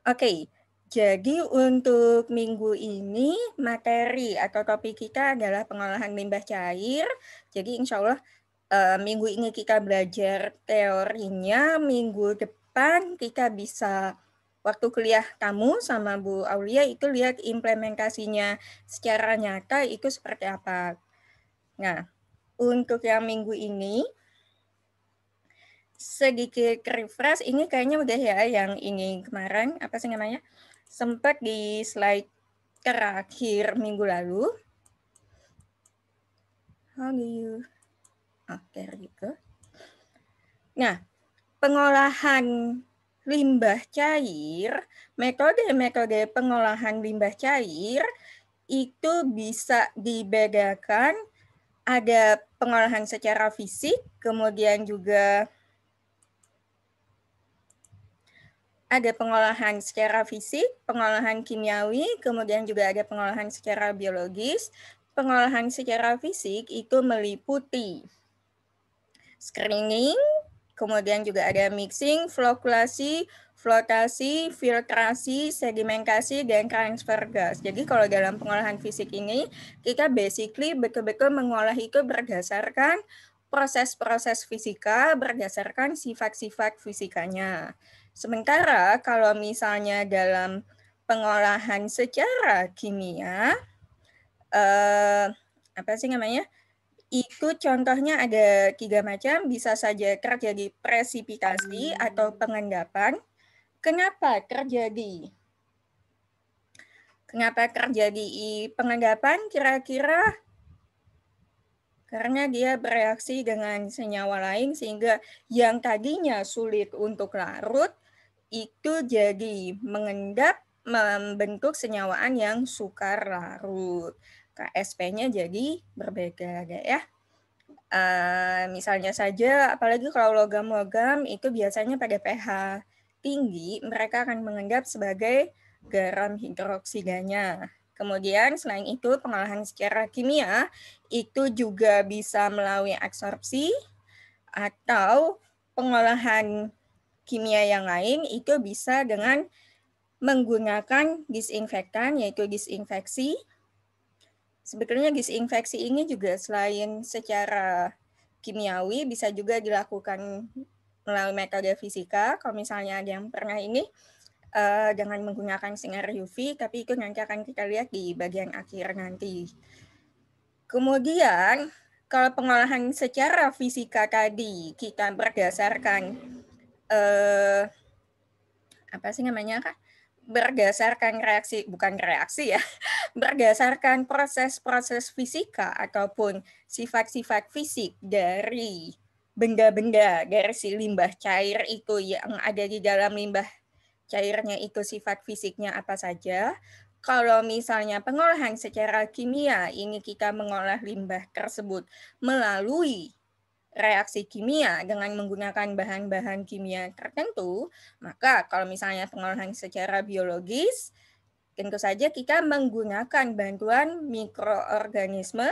Oke, jadi untuk minggu ini materi atau topik kita adalah pengolahan limbah cair. Jadi insya Allah minggu ini kita belajar teorinya, minggu depan kita bisa waktu kuliah kamu sama Bu Aulia itu lihat implementasinya secara nyata itu seperti apa. Nah, untuk yang minggu ini sedikit refresh, ini kayaknya udah ya yang ini kemarin, apa sih namanya, sempat di slide terakhir minggu lalu. How do you, there gitu. Nah, pengolahan limbah cair, metode-metode pengolahan limbah cair itu bisa dibedakan, ada pengolahan secara fisik, kemudian juga ada pengolahan secara fisik, pengolahan kimiawi, kemudian juga ada pengolahan secara biologis. Pengolahan secara fisik itu meliputi screening, kemudian juga ada mixing, flokulasi, flotasi, filtrasi, sedimentasi, dan transfer gas. Jadi kalau dalam pengolahan fisik ini, kita basically betul-betul mengolah itu berdasarkan proses-proses fisika, berdasarkan sifat-sifat fisikanya. Sementara kalau misalnya dalam pengolahan secara kimia, apa sih namanya? Itu contohnya ada 3 macam, bisa saja terjadi presipitasi atau pengendapan. Kenapa terjadi pengendapan? Kira-kira karena dia bereaksi dengan senyawa lain sehingga yang tadinya sulit untuk larut itu jadi mengendap membentuk senyawaan yang sukar larut. KSP-nya jadi berbeda ya. Misalnya saja, apalagi kalau logam-logam itu biasanya pada pH tinggi, mereka akan mengendap sebagai garam hidroksidanya. Kemudian selain itu pengolahan secara kimia itu juga bisa melalui absorpsi atau pengolahan kimia yang lain itu bisa dengan menggunakan disinfektan yaitu disinfeksi. Sebetulnya disinfeksi ini juga selain secara kimiawi bisa juga dilakukan melalui metode fisika. Kalau misalnya ada yang pernah ini dengan menggunakan sinar UV, tapi itu nanti akan kita lihat di bagian akhir nanti. Kemudian kalau pengolahan secara fisika tadi kita berdasarkan apa sih namanya Kak? Berdasarkan reaksi, bukan reaksi ya, berdasarkan proses-proses fisika ataupun sifat-sifat fisik dari benda-benda dari si limbah cair itu yang ada di dalam limbah cairnya itu sifat fisiknya apa saja. Kalau misalnya pengolahan secara kimia, ini kita mengolah limbah tersebut melalui reaksi kimia dengan menggunakan bahan-bahan kimia tertentu, maka kalau misalnya pengolahan secara biologis, tentu saja kita menggunakan bantuan mikroorganisme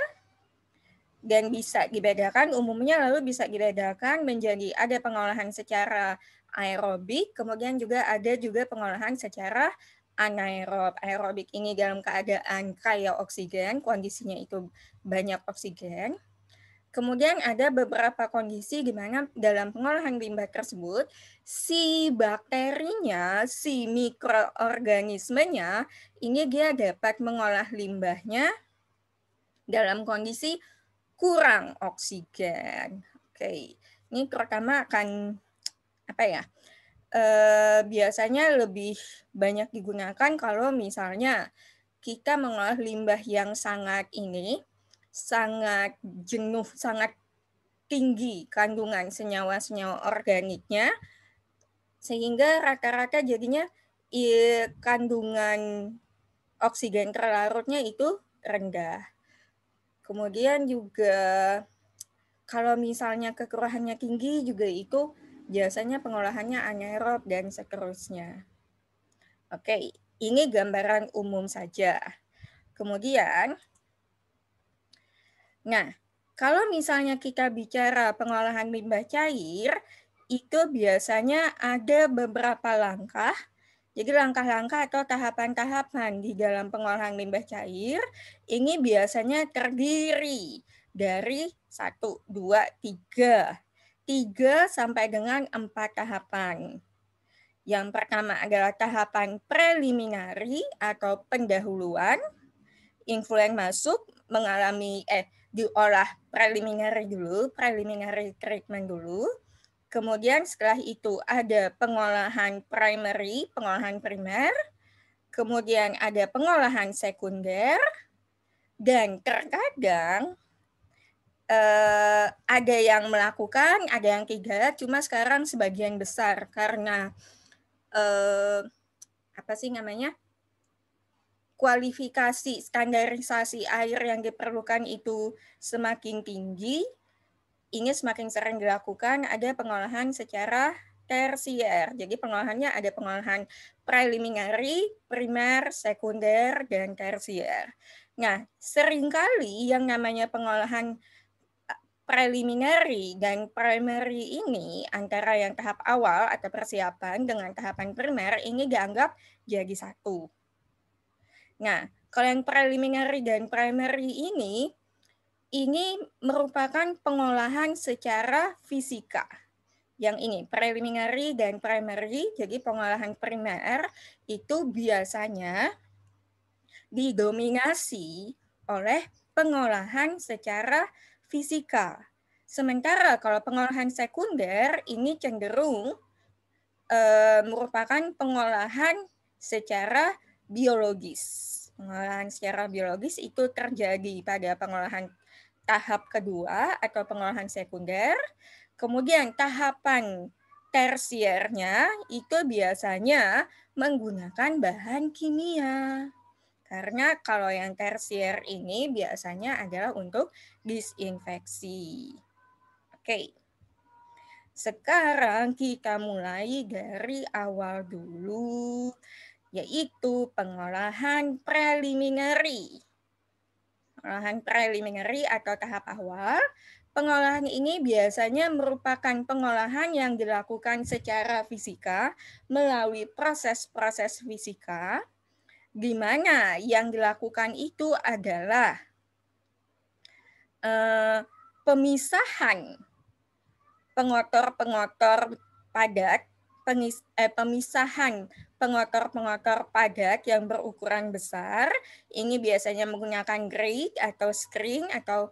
dan bisa dibedakan, umumnya lalu bisa dibedakan menjadi ada pengolahan secara aerobik, kemudian juga ada juga pengolahan secara anaerob. Aerobik ini dalam keadaan kaya oksigen, kondisinya itu banyak oksigen. Kemudian ada beberapa kondisi di mana dalam pengolahan limbah tersebut, si bakterinya, si mikroorganismenya, ini dia dapat mengolah limbahnya dalam kondisi kurang oksigen. Oke, ini terutama akan apa ya? Biasanya lebih banyak digunakan kalau misalnya kita mengolah limbah yang sangat jenuh, sangat tinggi kandungan senyawa-senyawa organiknya, sehingga rata-rata jadinya kandungan oksigen terlarutnya itu rendah. Kemudian juga kalau misalnya kekerahannya tinggi juga itu biasanya pengolahannya anaerob dan seterusnya. Oke, ini gambaran umum saja. Kemudian, nah, kalau misalnya kita bicara pengolahan limbah cair, itu biasanya ada beberapa langkah Jadi langkah-langkah atau tahapan-tahapan di dalam pengolahan limbah cair ini biasanya terdiri dari 1, 2, 3. 3 sampai dengan 4 tahapan. Yang pertama adalah tahapan preliminary atau pendahuluan. Influen masuk mengalami diolah preliminary treatment dulu. Kemudian setelah itu ada pengolahan primary, pengolahan primer, kemudian ada pengolahan sekunder, dan terkadang ada yang melakukan, ada yang tidak, cuma sekarang sebagian besar karena kualifikasi standarisasi air yang diperlukan itu semakin tinggi, ini semakin sering dilakukan ada pengolahan secara tersier. Jadi pengolahannya ada pengolahan preliminary, primer, sekunder, dan tersier. Nah, seringkali yang namanya pengolahan preliminary dan primary ini antara yang tahap awal atau persiapan dengan tahapan primer ini dianggap jadi satu. Nah, kalau yang preliminary dan primary ini merupakan pengolahan secara fisika. Yang ini, preliminary dan primary, jadi pengolahan primer itu biasanya didominasi oleh pengolahan secara fisika. Sementara kalau pengolahan sekunder ini cenderung merupakan pengolahan secara biologis. Pengolahan secara biologis itu terjadi pada pengolahan tahap kedua atau pengolahan sekunder. Kemudian tahapan tersiernya itu biasanya menggunakan bahan kimia. Karena kalau yang tersier ini biasanya adalah untuk disinfeksi. Oke. Sekarang kita mulai dari awal dulu, yaitu pengolahan preliminary. Pengolahan preliminary atau tahap awal, pengolahan ini biasanya merupakan pengolahan yang dilakukan secara fisika melalui proses-proses fisika, di mana yang dilakukan itu adalah pemisahan pengotor-pengotor padat, pemisahan pengotor-pengotor padat yang berukuran besar. Ini biasanya menggunakan grate atau screen atau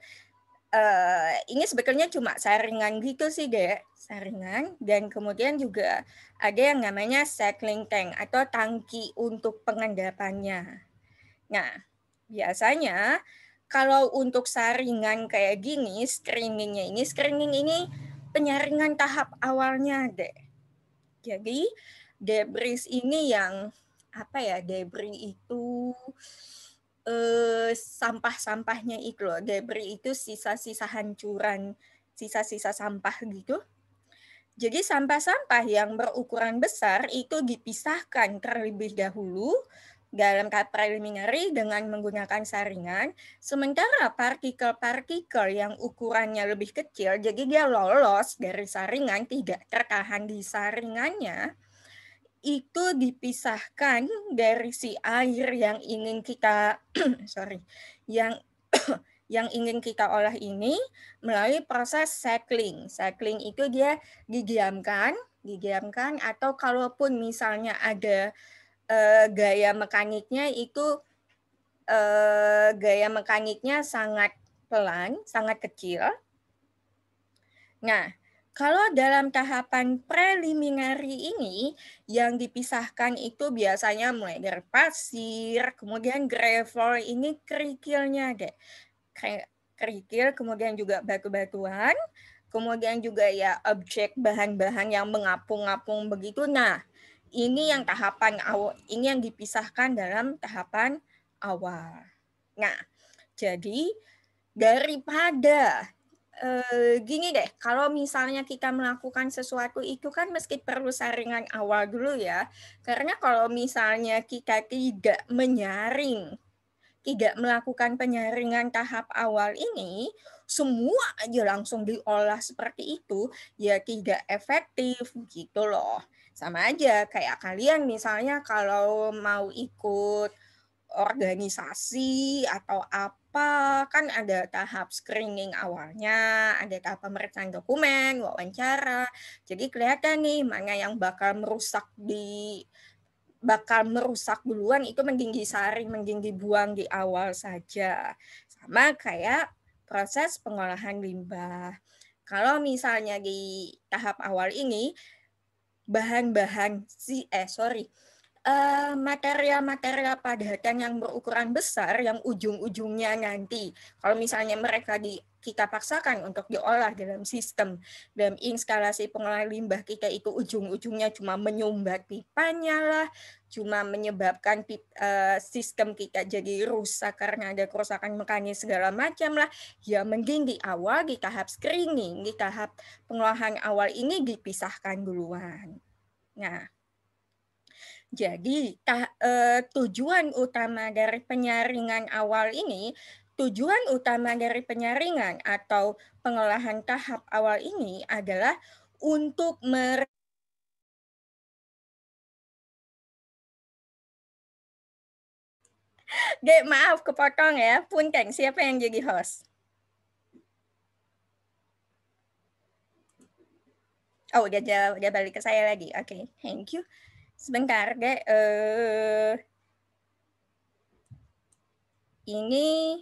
ini sebetulnya cuma saringan gitu sih, Dek. Saringan. Dan kemudian juga ada yang namanya settling tank atau tangki untuk pengendapannya. Nah, biasanya kalau untuk saringan kayak gini, screening ini penyaringan tahap awalnya, Dek. Jadi debris ini yang debris itu sampah-sampahnya itu loh. Debris itu sisa-sisa hancuran, sisa-sisa sampah gitu. Jadi sampah-sampah yang berukuran besar itu dipisahkan terlebih dahulu dalam tahap preliminary dengan menggunakan saringan, sementara partikel-partikel yang ukurannya lebih kecil, jadi dia lolos dari saringan, tidak tertahan di saringannya, itu dipisahkan dari si air yang ingin kita yang ingin kita olah ini melalui proses cycling. Cycling itu dia didiamkan atau kalaupun misalnya ada gaya mekaniknya itu gaya mekaniknya sangat pelan, sangat kecil. Nah, kalau dalam tahapan preliminary ini, yang dipisahkan itu biasanya mulai dari pasir, kemudian gravel, ini kerikilnya deh. Kerikil, kemudian juga batu-batuan, kemudian juga ya objek bahan-bahan yang mengapung-apung begitu. Nah, ini yang tahapan awal, ini yang dipisahkan dalam tahapan awal. Nah, jadi daripada gini deh, kalau misalnya kita melakukan sesuatu itu kan mesti perlu saringan awal dulu ya. Karena kalau misalnya kita tidak menyaring, tidak melakukan penyaringan tahap awal ini, semua aja langsung diolah seperti itu, ya tidak efektif gitu loh. Sama aja kayak kalian misalnya kalau mau ikut organisasi atau apa, kan ada tahap screening awalnya, ada tahap pemeriksaan dokumen, wawancara. Jadi kelihatan nih mana yang bakal merusak duluan, itu mending disaring, mending dibuang di awal saja. Sama kayak proses pengolahan limbah. Kalau misalnya di tahap awal ini material-material padatan yang berukuran besar yang ujung-ujungnya nanti kalau misalnya mereka kita paksakan untuk diolah dalam instalasi pengolahan limbah kita, itu ujung-ujungnya cuma menyumbat pipanya lah, cuma menyebabkan sistem kita jadi rusak karena ada kerusakan mekanis segala macam lah, ya mending di awal di tahap screening, di tahap pengolahan awal ini dipisahkan duluan. Nah, jadi tujuan utama dari penyaringan awal ini, tujuan utama dari penyaringan atau pengolahan tahap awal ini adalah untuk maaf kepotong ya, punten, siapa yang jadi host? Oh, udah balik ke saya lagi. Oke, thank you. Sebentar, Dek. Ini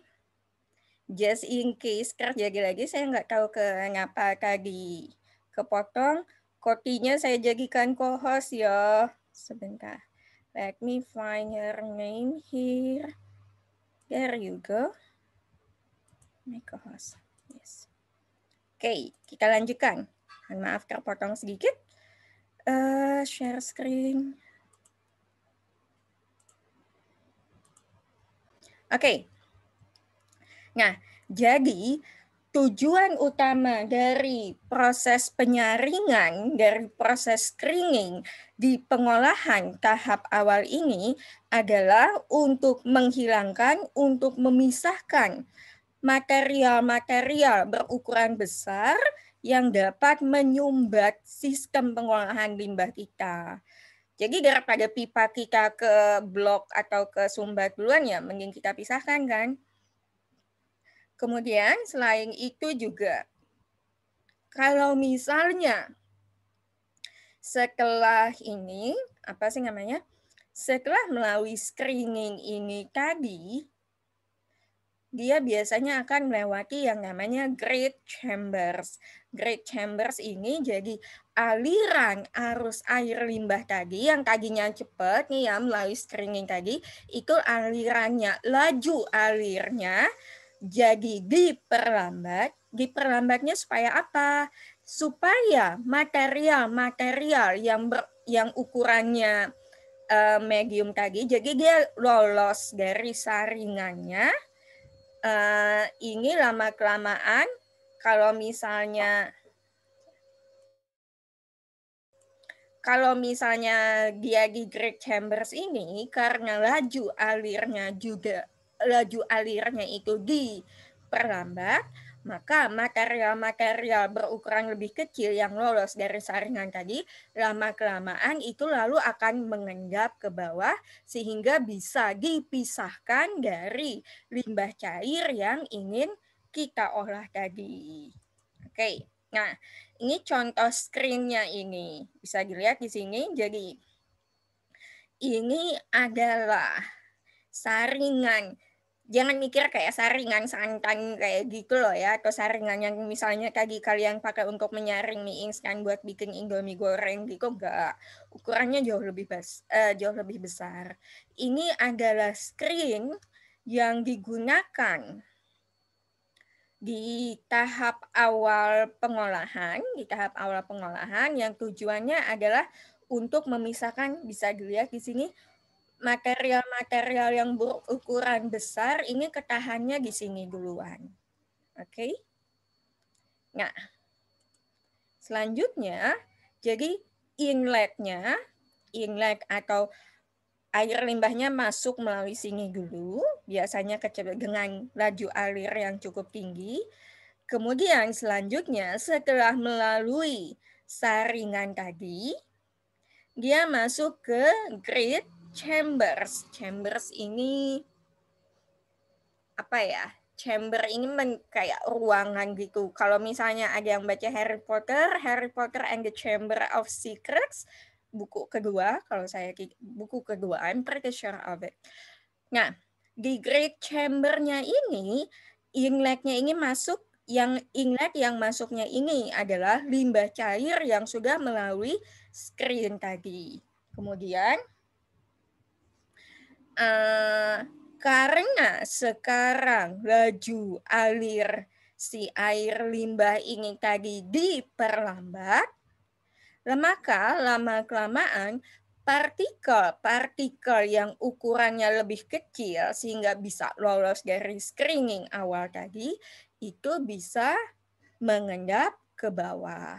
just in case kerja lagi, saya nggak tahu kenapa tadi kepotong. Kopinya saya jadikan co-host ya. Sebentar. Let me find her name here. There you go. My co-host. Yes. Oke, kita lanjutkan. Maaf terpotong sedikit. Share screen. Oke. Nah, jadi tujuan utama dari proses penyaringan, dari proses screening di pengolahan tahap awal ini adalah untuk menghilangkan, untuk memisahkan material-material berukuran besar yang dapat menyumbat sistem pengolahan limbah kita. Jadi daripada pipa kita ke blok atau ke sumbat duluan, ya mending kita pisahkan kan. Kemudian selain itu juga, kalau misalnya setelah ini, setelah melalui screening ini tadi, dia biasanya akan melewati yang namanya grate chambers. Grate chambers ini jadi aliran arus air limbah tadi yang tadinya cepat nih ya melalui screening tadi, itu alirannya, laju alirnya jadi diperlambat. Diperlambatnya supaya apa? Supaya material-material yang ukurannya medium tadi, jadi dia lolos dari saringannya. Ini lama-kelamaan kalau misalnya dia di grate chambers ini, karena laju alirnya itu diperlambat, maka material-material berukuran lebih kecil yang lolos dari saringan tadi, lama-kelamaan itu lalu akan mengendap ke bawah sehingga bisa dipisahkan dari limbah cair yang ingin kita olah tadi. Oke, nah ini contoh screen-nya ini. Bisa dilihat di sini, jadi ini adalah saringan. Jangan mikir kayak saringan santan kayak gitu loh ya, atau saringan yang misalnya tadi kalian pakai untuk menyaring mie instan buat bikin Indomie goreng gitu, enggak. Ukurannya jauh lebih besar. Ini adalah screen yang digunakan di tahap awal pengolahan, yang tujuannya adalah untuk memisahkan, bisa dilihat di sini, material-material yang berukuran besar ini ketahannya di sini duluan. Oke. Nah, selanjutnya, jadi inlet atau air limbahnya masuk melalui sini dulu, biasanya dengan laju alir yang cukup tinggi. Kemudian selanjutnya setelah melalui saringan tadi, dia masuk ke grid chambers. Chambers ini apa ya? Chamber ini kayak ruangan gitu. Kalau misalnya ada yang baca Harry Potter and the Chamber of Secrets, buku kedua, kalau saya buku kedua, I'm pretty sure of it. Nah, di Great Chamber-nya ini, inletnya ini masuk, inlet yang masuknya ini adalah limbah cair yang sudah melalui screen tadi. Kemudian, karena sekarang laju alir si air limbah ini tadi diperlambat, maka lama-kelamaan partikel-partikel yang ukurannya lebih kecil sehingga bisa lolos dari screening awal tadi, itu bisa mengendap ke bawah.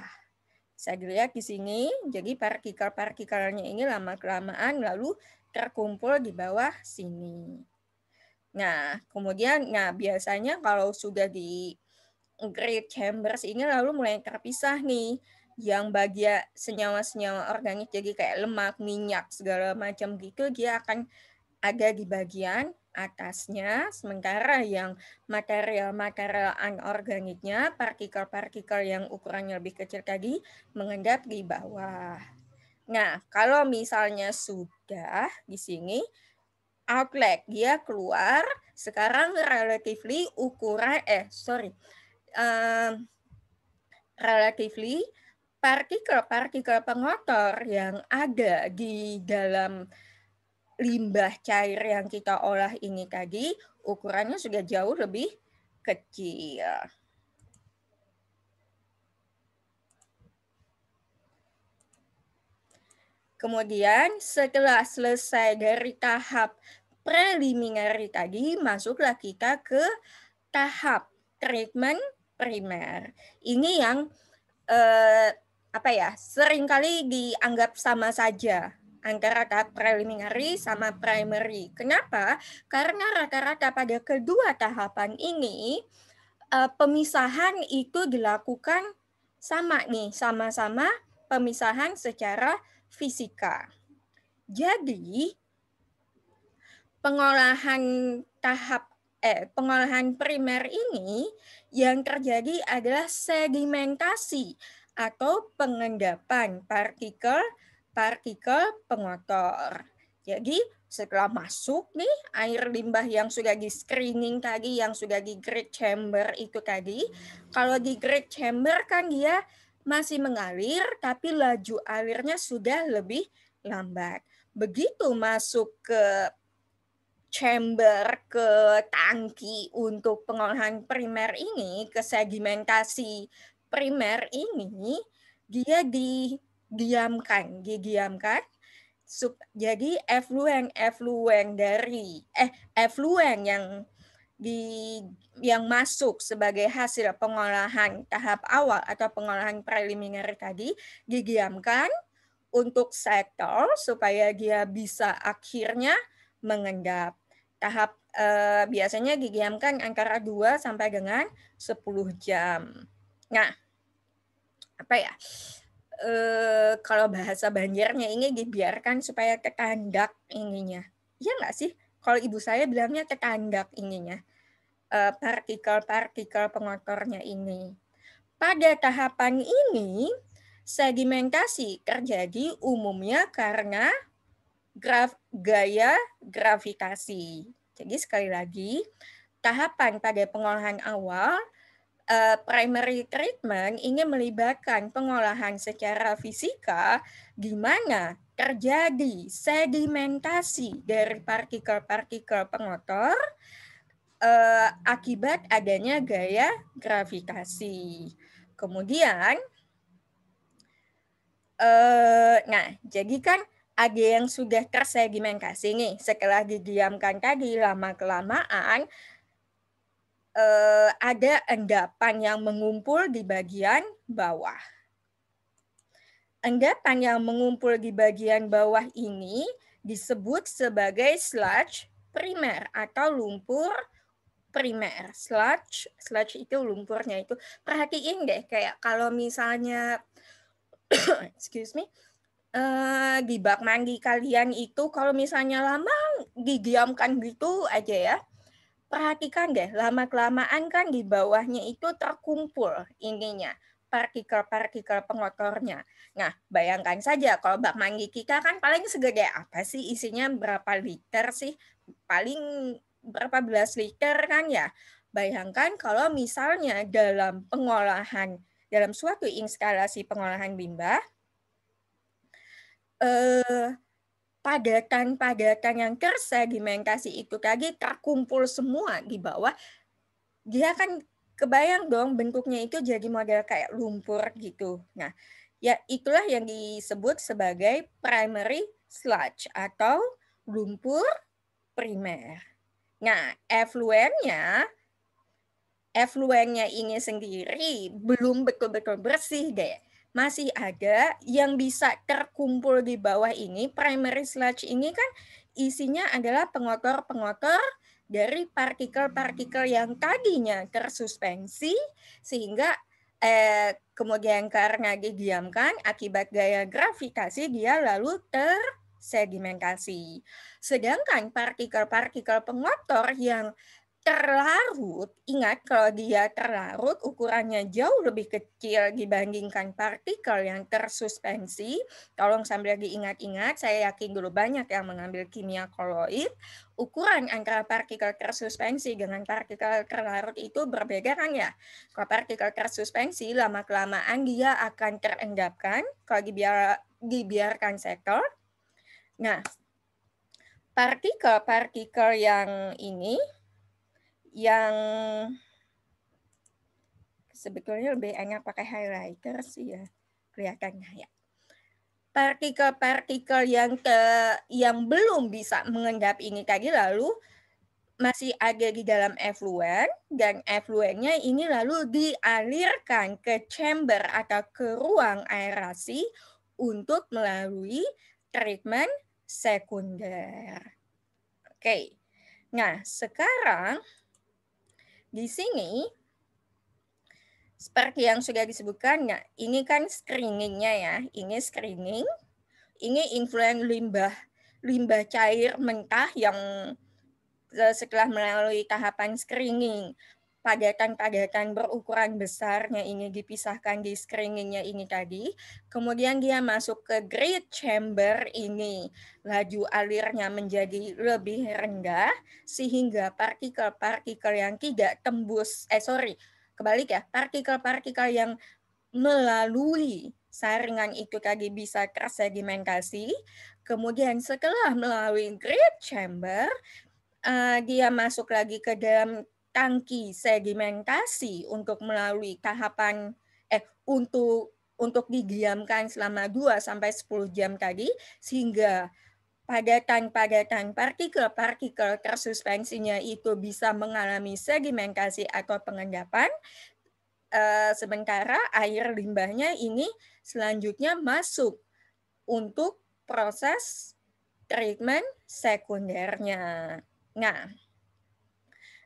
Bisa dilihat di sini, jadi partikel-partikelnya ini lama-kelamaan lalu terkumpul di bawah sini. Nah, kemudian biasanya kalau sudah di great chambers ini lalu mulai terpisah nih, yang bagian senyawa-senyawa organik jadi kayak lemak, minyak, segala macam gitu, dia akan ada di bagian atasnya, sementara yang material-material anorganiknya, partikel-partikel yang ukurannya lebih kecil tadi, mengendap di bawah. Nah, kalau misalnya sudah di sini, outlet dia keluar, sekarang relatively ukuran, relatively partikel-partikel pengotor yang ada di dalam limbah cair yang kita olah ini tadi, ukurannya sudah jauh lebih kecil. Kemudian setelah selesai dari tahap preliminary tadi, masuklah kita ke tahap treatment primer. Ini yang seringkali dianggap sama saja antara tahap preliminary sama primary. Kenapa? Karena rata-rata pada kedua tahapan ini pemisahan itu dilakukan sama nih, sama-sama pemisahan secara fisika. Jadi pengolahan primer ini yang terjadi adalah sedimentasi atau pengendapan partikel pengotor. Jadi setelah masuk nih air limbah yang sudah di screening tadi, yang sudah di great chamber itu tadi, kalau di great chamber kan dia masih mengalir tapi laju alirnya sudah lebih lambat. Begitu masuk ke chamber, ke tangki untuk pengolahan primer ini, ke sedimentasi primer ini, dia didiamkan. Jadi efluen dari efluen yang masuk sebagai hasil pengolahan tahap awal atau pengolahan preliminar tadi didiamkan untuk settle supaya dia bisa akhirnya mengendap. Tahap biasanya didiamkan antara 2 sampai dengan 10 jam. Nah, kalau bahasa Banjarnya ini dibiarkan supaya ketandak ininya. Iya nggak sih? Kalau ibu saya bilangnya ketandak ininya. Partikel-partikel pengotornya ini. Pada tahapan ini, sedimentasi terjadi umumnya karena gaya gravitasi. Jadi sekali lagi, tahapan pada pengolahan awal, primary treatment ingin melibatkan pengolahan secara fisika di mana terjadi sedimentasi dari partikel-partikel pengotor akibat adanya gaya gravitasi. Kemudian, jadi kan ada yang sudah tersedimentasi nih, setelah didiamkan tadi lama-kelamaan, ada endapan yang mengumpul di bagian bawah. Endapan yang mengumpul di bagian bawah ini disebut sebagai sludge primer atau lumpur primer. Sludge itu lumpurnya itu. Perhatiin deh, kayak kalau misalnya excuse me, di bak mandi kalian itu kalau misalnya lama didiamkan gitu aja ya, perhatikan deh lama-kelamaan kan di bawahnya itu terkumpul ininya, partikel-partikel pengotornya. Nah, bayangkan saja kalau bak mandi kita kan paling segede apa sih isinya, berapa liter sih? Paling berapa belas liter kan ya. Bayangkan kalau misalnya dalam suatu instalasi pengolahan limbah, padatan-padatan yang tersedimentasi itu tadi terkumpul semua di bawah, dia kan kebayang dong bentuknya itu jadi model kayak lumpur gitu. Nah, ya itulah yang disebut sebagai primary sludge atau lumpur primer. Nah, efluennya ini sendiri belum betul-betul bersih deh. Masih ada yang bisa terkumpul di bawah ini. Primary sludge ini kan isinya adalah pengotor-pengotor dari partikel-partikel yang tadinya tersuspensi sehingga kemudian karena didiamkan akibat gaya gravitasi dia lalu tersedimentasi. Sedangkan partikel-partikel pengotor yang terlarut, ingat kalau dia terlarut ukurannya jauh lebih kecil dibandingkan partikel yang tersuspensi. Tolong sambil diingat-ingat, saya yakin dulu banyak yang mengambil kimia koloid. Ukuran antara partikel tersuspensi dengan partikel terlarut itu berbeda kan ya. Kalau partikel tersuspensi lama-kelamaan dia akan terendapkan kalau dibiarkan settle. Nah, partikel-partikel yang ini yang sebetulnya lebih enak pakai highlighter sih ya kelihatannya ya. Partikel-partikel yang belum bisa mengendap ini tadi lalu masih ada di dalam efluen dan efluennya ini lalu dialirkan ke chamber atau ke ruang aerasi untuk melalui treatment sekunder. Oke. Nah, sekarang di sini seperti yang sudah disebutkan, nah ini kan screeningnya ya, ini screening, ini influen limbah cair mentah yang setelah melalui tahapan screening, padatan-padatan berukuran besarnya ini dipisahkan di screeningnya ini tadi, kemudian dia masuk ke grid chamber ini, laju alirnya menjadi lebih rendah, sehingga partikel-partikel yang tidak tembus, kebalik ya, partikel-partikel yang melalui saringan itu tadi bisa tersedimentasi, kemudian setelah melalui grid chamber, dia masuk lagi ke dalam tangki sedimentasi untuk melalui tahapan untuk didiamkan selama 2-10 jam tadi sehingga padatan-padatan partikel-partikel tersuspensinya itu bisa mengalami sedimentasi atau pengendapan. Sementara air limbahnya ini selanjutnya masuk untuk proses treatment sekundernya. Nah,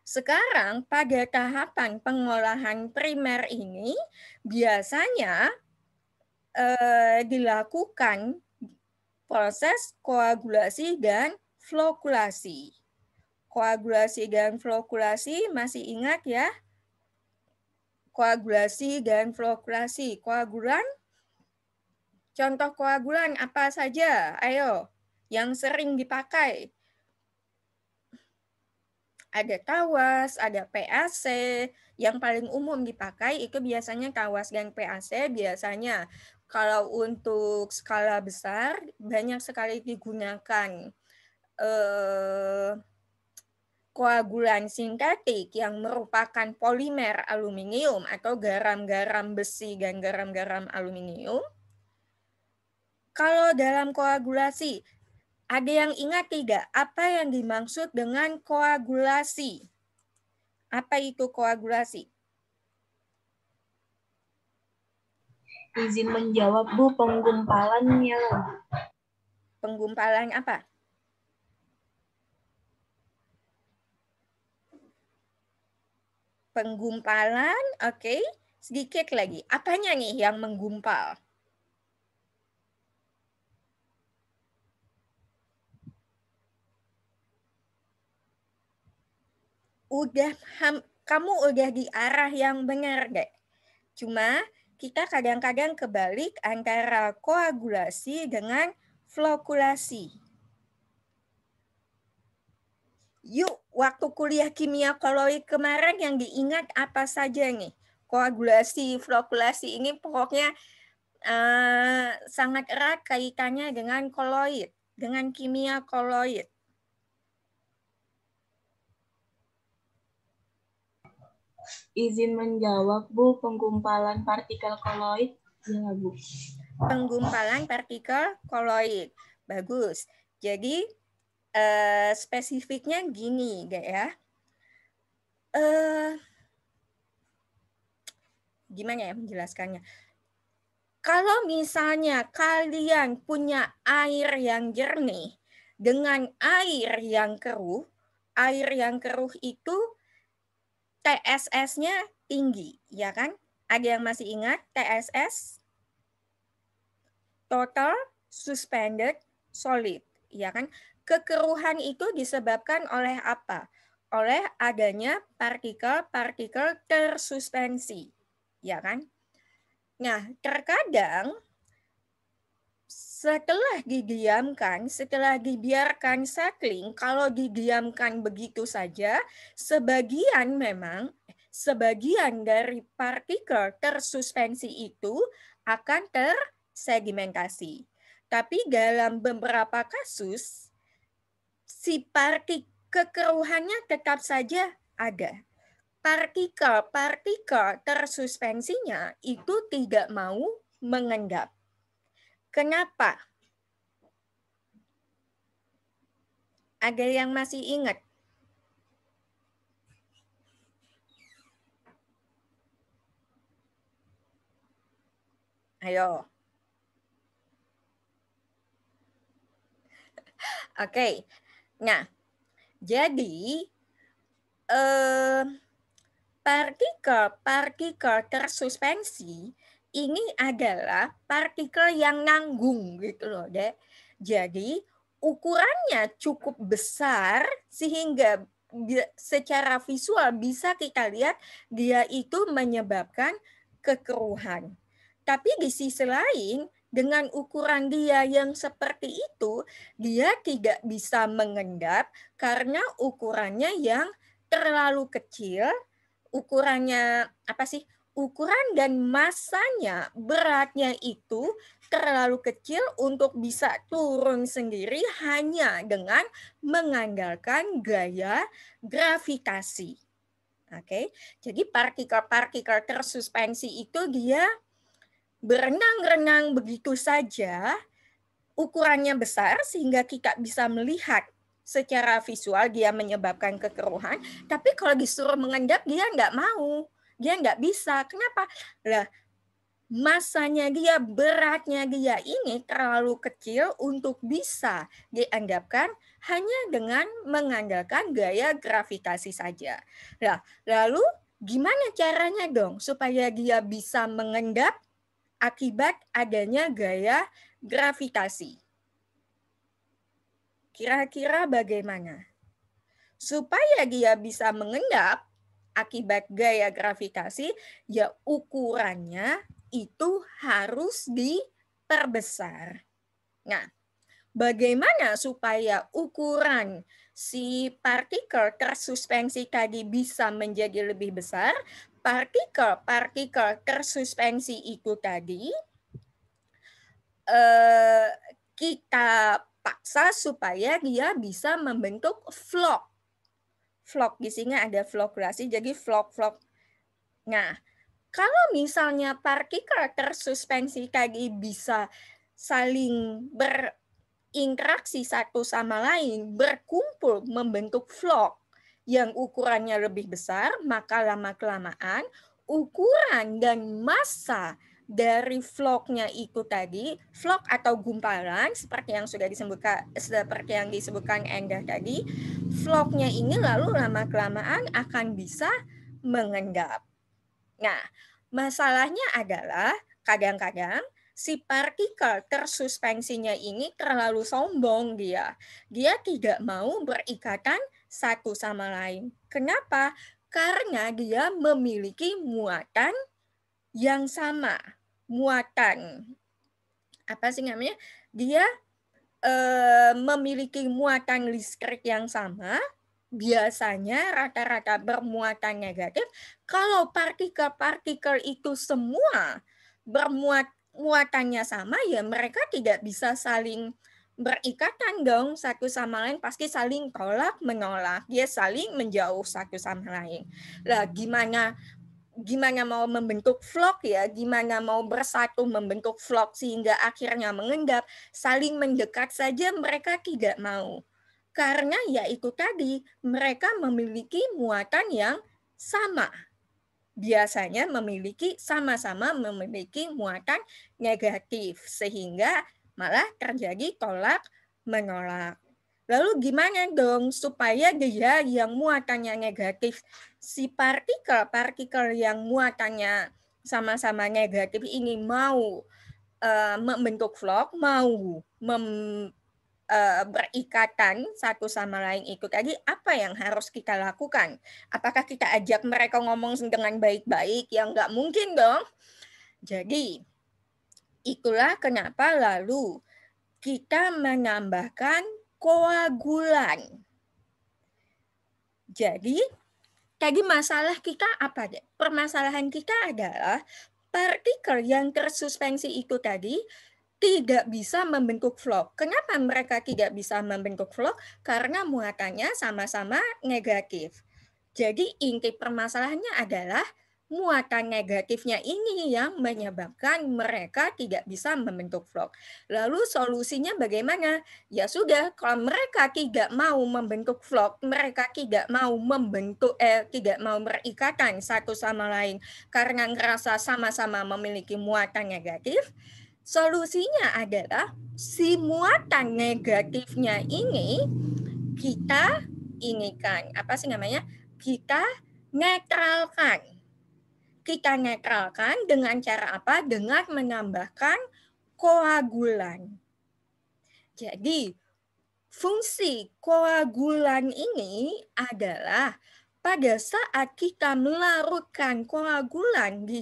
sekarang pada tahapan pengolahan primer ini biasanya dilakukan proses koagulasi dan flokulasi. Koagulasi dan flokulasi masih ingat ya? Koagulasi dan flokulasi. Koagulan, contoh koagulan apa saja? Ayo, yang sering dipakai. Ada tawas, ada PAC, yang paling umum dipakai itu biasanya tawas dan PAC biasanya. Kalau untuk skala besar, banyak sekali digunakan koagulan sintetik yang merupakan polimer aluminium atau garam-garam besi dan garam-garam aluminium. Kalau dalam koagulasi, ada yang ingat tidak apa yang dimaksud dengan koagulasi? Apa itu koagulasi? Izin menjawab, Bu, penggumpalannya. Penggumpalan apa? Penggumpalan, oke. Sedikit lagi. Apanya nih yang menggumpal? kamu udah di arah yang benar deh. Cuma kita kadang-kadang kebalik antara koagulasi dengan flokulasi. Yuk, waktu kuliah kimia koloid kemarin yang diingat apa saja nih? Koagulasi, flokulasi ini pokoknya sangat erat kaitannya dengan koloid, dengan kimia koloid. Izin menjawab, Bu, penggumpalan partikel koloid. Ya, Bu. Penggumpalan partikel koloid. Bagus. Jadi, spesifiknya gini, ya. Gimana ya menjelaskannya? Kalau misalnya kalian punya air yang jernih dengan air yang keruh itu TSS-nya tinggi, ya kan? Ada yang masih ingat TSS? Total Suspended Solid, ya kan? Kekeruhan itu disebabkan oleh apa? Oleh adanya partikel-partikel tersuspensi, ya kan? Nah, terkadang setelah dibiarkan settling, kalau didiamkan begitu saja, sebagian dari partikel tersuspensi itu akan tersedimentasi. Tapi dalam beberapa kasus, si kekeruhannya tetap saja ada. Partikel-partikel tersuspensinya itu tidak mau mengendap. Kenapa? Ada yang masih ingat? Ayo. Oke. Nah, jadi partikel tersuspensi ini adalah partikel yang nanggung gitu loh, Dek. Jadi ukurannya cukup besar sehingga secara visual bisa kita lihat dia itu menyebabkan kekeruhan. Tapi di sisi lain, dengan ukuran dia yang seperti itu, dia tidak bisa mengendap karena ukurannya yang terlalu kecil, ukuran dan masanya, beratnya itu terlalu kecil untuk bisa turun sendiri hanya dengan mengandalkan gaya gravitasi. Oke, jadi partikel-partikel tersuspensi itu dia berenang-renang begitu saja, ukurannya besar sehingga kita bisa melihat secara visual dia menyebabkan kekeruhan, tapi kalau disuruh mengendap dia nggak mau, dia nggak bisa. Kenapa? Lah, masanya dia, beratnya dia ini terlalu kecil untuk bisa diendapkan hanya dengan mengandalkan gaya gravitasi saja. Nah, lalu gimana caranya dong supaya dia bisa mengendap akibat adanya gaya gravitasi? Kira-kira bagaimana? Supaya dia bisa mengendap akibat gaya gravitasi, ya ukurannya itu harus diperbesar. Nah, bagaimana supaya ukuran si partikel tersuspensi tadi bisa menjadi lebih besar? Partikel-partikel tersuspensi itu tadi kita paksa supaya dia bisa membentuk vlog. Vlog di sini ada flokulasi, jadi vlog-vlog. Nah, kalau misalnya partikel tersuspensi tadi bisa saling berinteraksi satu sama lain, berkumpul membentuk vlog yang ukurannya lebih besar, maka lama-kelamaan ukuran dan massa dari vlognya itu tadi, vlog atau gumpalan seperti yang disebutkan Endah tadi, vlognya ini lalu lama-kelamaan akan bisa mengendap. Nah, masalahnya adalah kadang-kadang si partikel tersuspensinya ini terlalu sombong dia. Dia tidak mau berikatan satu sama lain. Kenapa? Karena dia memiliki muatan yang sama. Muatan, apa sih namanya? Dia memiliki muatan listrik yang sama, biasanya rata-rata bermuatan negatif. Kalau partikel-partikel itu semua muatannya sama, ya mereka tidak bisa saling berikatan dong satu sama lain, pasti saling tolak menolak, dia saling menjauh satu sama lain. Lah gimana mau membentuk vlog ya, gimana mau bersatu membentuk vlog sehingga akhirnya mengendap, saling mendekat saja mereka tidak mau. Karena ya itu tadi, mereka memiliki muatan yang sama. Biasanya sama-sama memiliki muatan negatif, sehingga malah terjadi tolak menolak. Lalu gimana dong supaya dia yang muatannya negatif, si partikel yang muatannya sama-sama negatif ini mau membentuk vlog, mau berikatan satu sama lain itu tadi, apa yang harus kita lakukan? Apakah kita ajak mereka ngomong dengan baik-baik? Ya nggak mungkin dong. Jadi itulah kenapa lalu kita menambahkan koagulan. Jadi tadi masalah kita apa? Permasalahan kita adalah partikel yang tersuspensi itu tadi tidak bisa membentuk vlog. Kenapa mereka tidak bisa membentuk vlog? Karena muatannya sama-sama negatif. Jadi inti permasalahannya adalah muatan negatifnya ini yang menyebabkan mereka tidak bisa membentuk vlog. Lalu solusinya bagaimana? Ya sudah, kalau mereka tidak mau membentuk vlog, mereka tidak mau tidak mau berikatan satu sama lain karena ngerasa sama-sama memiliki muatan negatif, solusinya adalah si muatan negatifnya ini kita kita netralkan. Kita netralkan dengan cara apa? Dengan menambahkan koagulan. Jadi fungsi koagulan ini adalah pada saat kita melarutkan koagulan di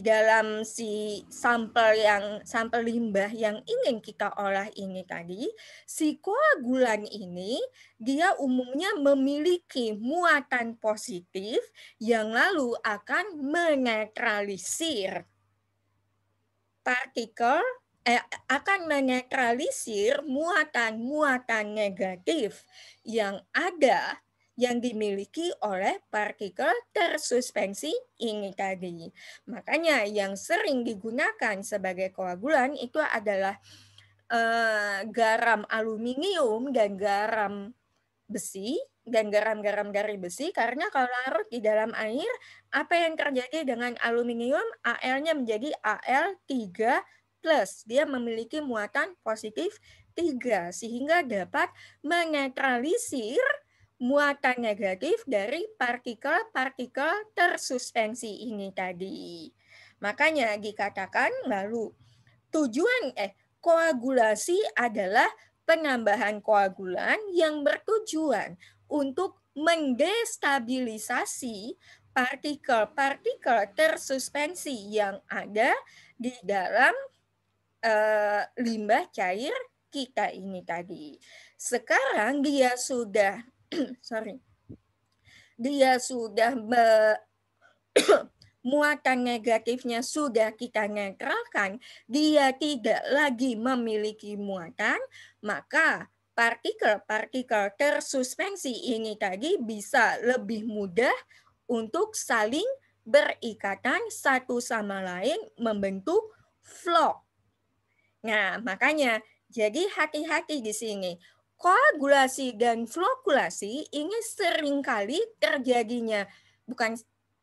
dalam si sampel limbah yang ingin kita olah ini tadi, si koagulan ini dia umumnya memiliki muatan positif yang lalu akan menetralisir muatan negatif yang ada yang dimiliki oleh partikel tersuspensi ini tadi. Makanya yang sering digunakan sebagai koagulan itu adalah garam aluminium dan garam besi dan garam-garam dari besi, karena kalau larut di dalam air, apa yang terjadi dengan aluminium? Al-nya menjadi Al3+. Dia memiliki muatan positif 3, sehingga dapat menetralisir muatan negatif dari partikel-partikel tersuspensi ini tadi. Makanya dikatakan lalu koagulasi adalah penambahan koagulan yang bertujuan untuk mendestabilisasi partikel-partikel tersuspensi yang ada di dalam limbah cair kita ini tadi. Sekarang dia sudah muatan negatifnya sudah kita netralkan, dia tidak lagi memiliki muatan, maka partikel-partikel tersuspensi ini tadi bisa lebih mudah untuk saling berikatan satu sama lain membentuk vlog. Nah, makanya jadi hati-hati di sini. Koagulasi dan flokkulasi ini seringkali terjadinya, bukan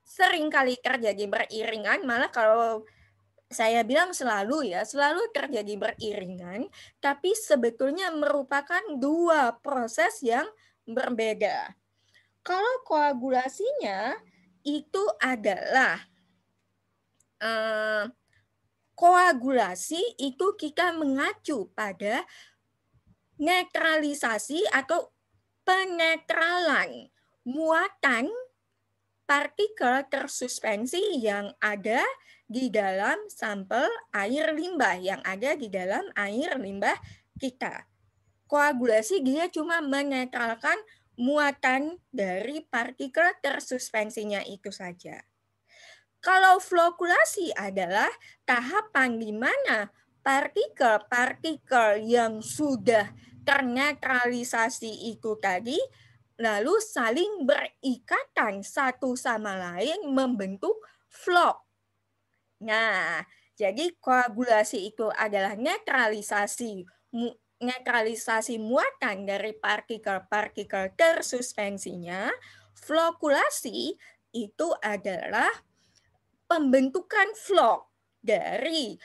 seringkali terjadi beriringan, malah kalau saya bilang selalu terjadi beriringan, tapi sebetulnya merupakan dua proses yang berbeda. Kalau koagulasinya itu adalah koagulasi itu kita mengacu pada netralisasi atau penetralan muatan partikel tersuspensi yang ada di dalam sampel air limbah, kita. Koagulasi dia cuma menetralkan muatan dari partikel tersuspensinya itu saja. Kalau flokulasi adalah tahapan di mana partikel-partikel yang sudah ternetralisasi itu tadi lalu saling berikatan satu sama lain membentuk flok. Nah, jadi koagulasi itu adalah netralisasi muatan dari partikel-partikel tersuspensinya. Flokulasi itu adalah pembentukan flok dari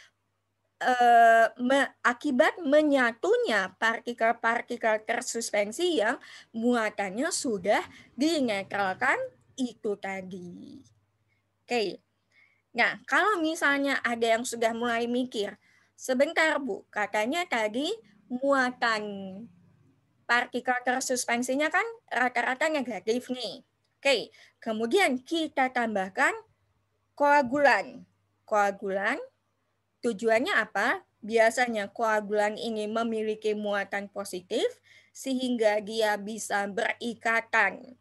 akibat menyatunya partikel-partikel tersuspensi yang muatannya sudah dinetralkan itu tadi. Oke. Nah, kalau misalnya ada yang sudah mulai mikir, sebentar Bu, katanya tadi muatan partikel tersuspensinya kan rata-rata negatif nih. Oke, kemudian kita tambahkan koagulan. Koagulan tujuannya apa? Biasanya koagulan ini memiliki muatan positif sehingga dia bisa berikatan.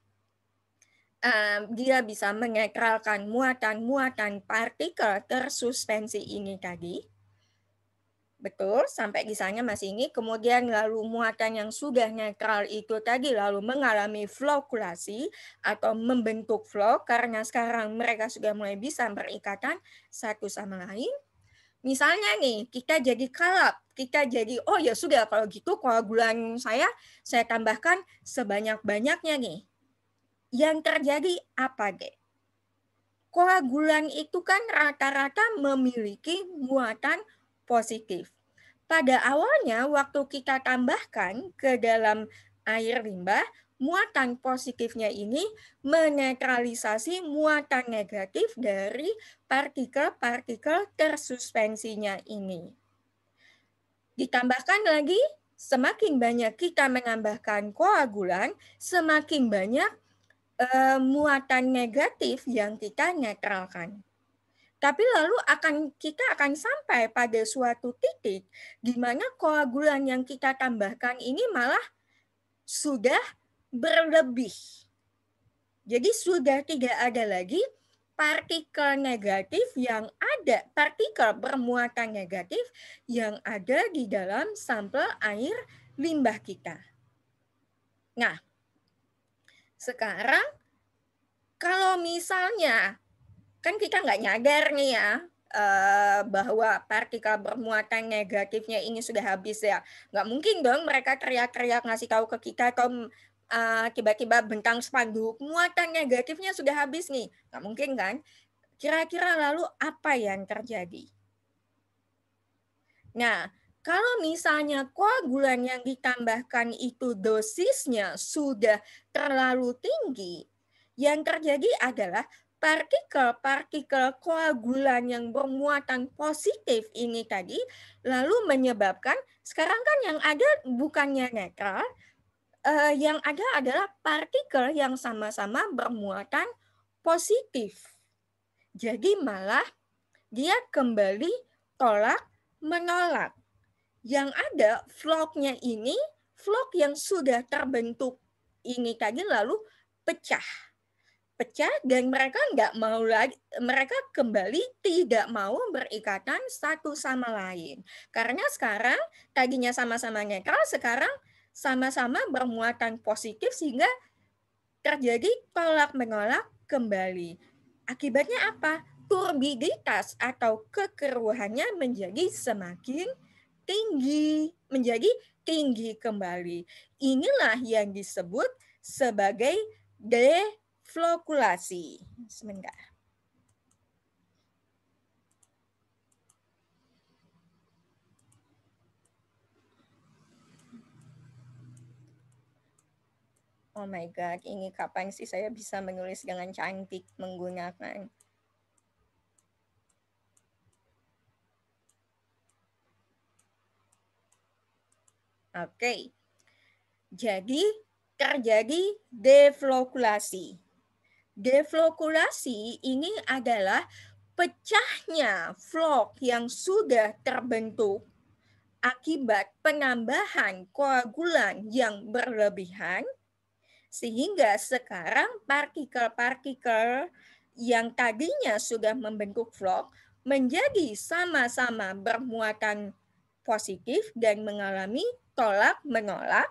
Dia bisa menetralkan muatan-muatan partikel tersuspensi ini tadi. Betul, sampai di sana masih ini. Kemudian lalu muatan yang sudah netral itu tadi lalu mengalami flokulasi atau membentuk flok karena sekarang mereka sudah mulai bisa berikatan satu sama lain. Misalnya nih, kita jadi kalap, kita jadi, oh ya sudah kalau gitu koagulan saya tambahkan sebanyak-banyaknya nih. Yang terjadi apa deh? Koagulan itu kan rata-rata memiliki muatan positif. Pada awalnya waktu kita tambahkan ke dalam air limbah, muatan positifnya ini menetralisasi muatan negatif dari partikel-partikel tersuspensinya ini. Ditambahkan lagi, semakin banyak kita menambahkan koagulan, semakin banyak muatan negatif yang kita netralkan. Tapi lalu kita akan sampai pada suatu titik di mana koagulan yang kita tambahkan ini malah sudah berlebih. Jadi sudah tidak ada lagi partikel negatif yang ada, partikel bermuatan negatif yang ada di dalam sampel air limbah kita. Nah, sekarang kalau misalnya kan kita nggak nyadar nih ya bahwa partikel bermuatan negatifnya ini sudah habis ya. Nggak mungkin dong mereka teriak-teriak ngasih tahu ke kita atau tiba-tiba bentang spanduk muatan negatifnya sudah habis nih. Nggak mungkin kan? Kira-kira lalu apa yang terjadi? Nah, kalau misalnya koagulan yang ditambahkan itu dosisnya sudah terlalu tinggi, yang terjadi adalah partikel-partikel koagulan yang bermuatan positif ini tadi lalu menyebabkan sekarang kan yang ada bukannya netral, yang ada adalah partikel yang sama-sama bermuatan positif. Jadi malah dia kembali tolak menolak. Yang ada floknya ini, flok yang sudah terbentuk ini tadi lalu pecah dan mereka nggak mau lagi, mereka kembali tidak mau berikatan satu sama lain. Karena sekarang tadinya sama-sama netral, sekarang sama-sama bermuatan positif sehingga terjadi tolak-menolak kembali. Akibatnya apa? Turbiditas atau kekeruhannya menjadi semakin tinggi, menjadi tinggi kembali. Inilah yang disebut sebagai deflokulasi. Sebentar. Oh my God, ini kapan sih saya bisa menulis dengan cantik menggunakan Oke. Jadi terjadi deflokulasi. Deflokulasi ini adalah pecahnya flok yang sudah terbentuk akibat penambahan koagulan yang berlebihan, sehingga sekarang partikel-partikel yang tadinya sudah membentuk flok menjadi sama-sama bermuatan positif dan mengalami tolak-menolak,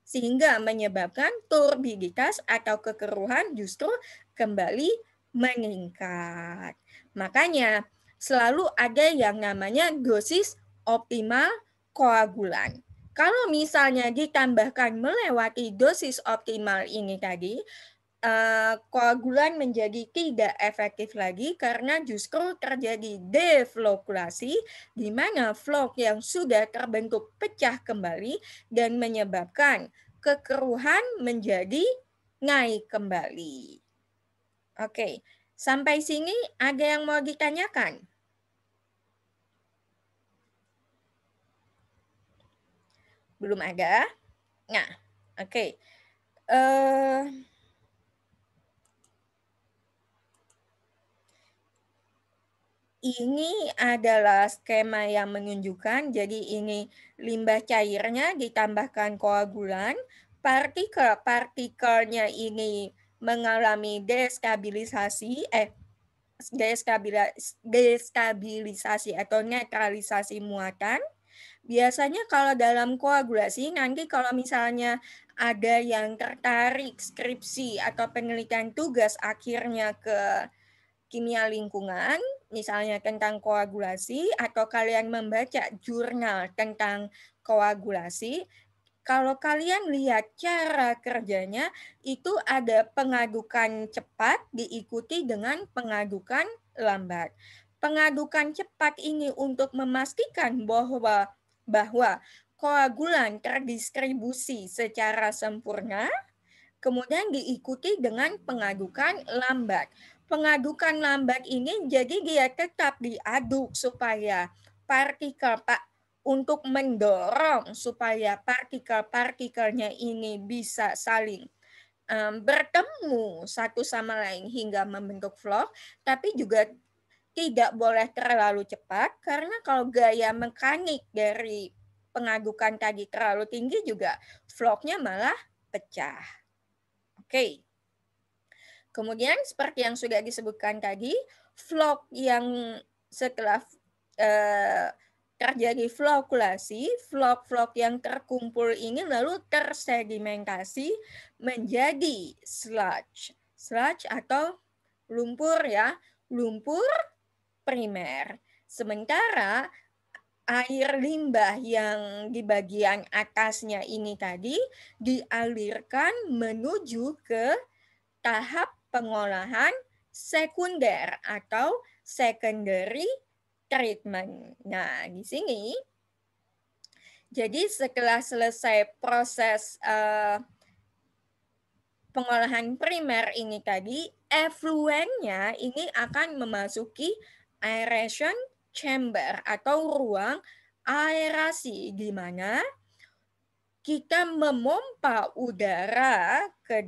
sehingga menyebabkan turbiditas atau kekeruhan justru kembali meningkat. Makanya selalu ada yang namanya dosis optimal koagulan. Kalau misalnya ditambahkan melewati dosis optimal ini tadi, koagulan menjadi tidak efektif lagi karena justru terjadi deflokulasi, di mana flok yang sudah terbentuk pecah kembali dan menyebabkan kekeruhan menjadi naik kembali. Oke, sampai sini ada yang mau ditanyakan? Belum ada? Nah, oke. Ini adalah skema yang menunjukkan, jadi ini limbah cairnya ditambahkan koagulan, partikel-partikelnya ini mengalami destabilisasi atau netralisasi muatan. Biasanya kalau dalam koagulasi, nanti kalau misalnya ada yang tertarik skripsi atau penelitian tugas akhirnya ke kimia lingkungan, misalnya tentang koagulasi, atau kalian membaca jurnal tentang koagulasi, kalau kalian lihat cara kerjanya, itu ada pengadukan cepat diikuti dengan pengadukan lambat. Pengadukan cepat ini untuk memastikan bahwa koagulan terdistribusi secara sempurna, kemudian diikuti dengan pengadukan lambat. Pengadukan lambat ini jadi dia tetap diaduk supaya untuk mendorong supaya partikel-partikelnya ini bisa saling bertemu satu sama lain hingga membentuk flok, tapi juga tidak boleh terlalu cepat karena kalau gaya mekanik dari pengadukan tadi terlalu tinggi juga floknya malah pecah. Oke. Kemudian seperti yang sudah disebutkan tadi, flok yang setelah terjadi flokulasi, flok-flok yang terkumpul ini lalu tersedimentasi menjadi sludge. Sludge atau lumpur ya, lumpur primer. Sementara air limbah yang di bagian atasnya ini tadi dialirkan menuju ke tahap pengolahan sekunder atau secondary treatment. Nah, di sini jadi setelah selesai proses pengolahan primer ini tadi, efluennya ini akan memasuki aeration chamber atau ruang aerasi di mana kita memompa udara ke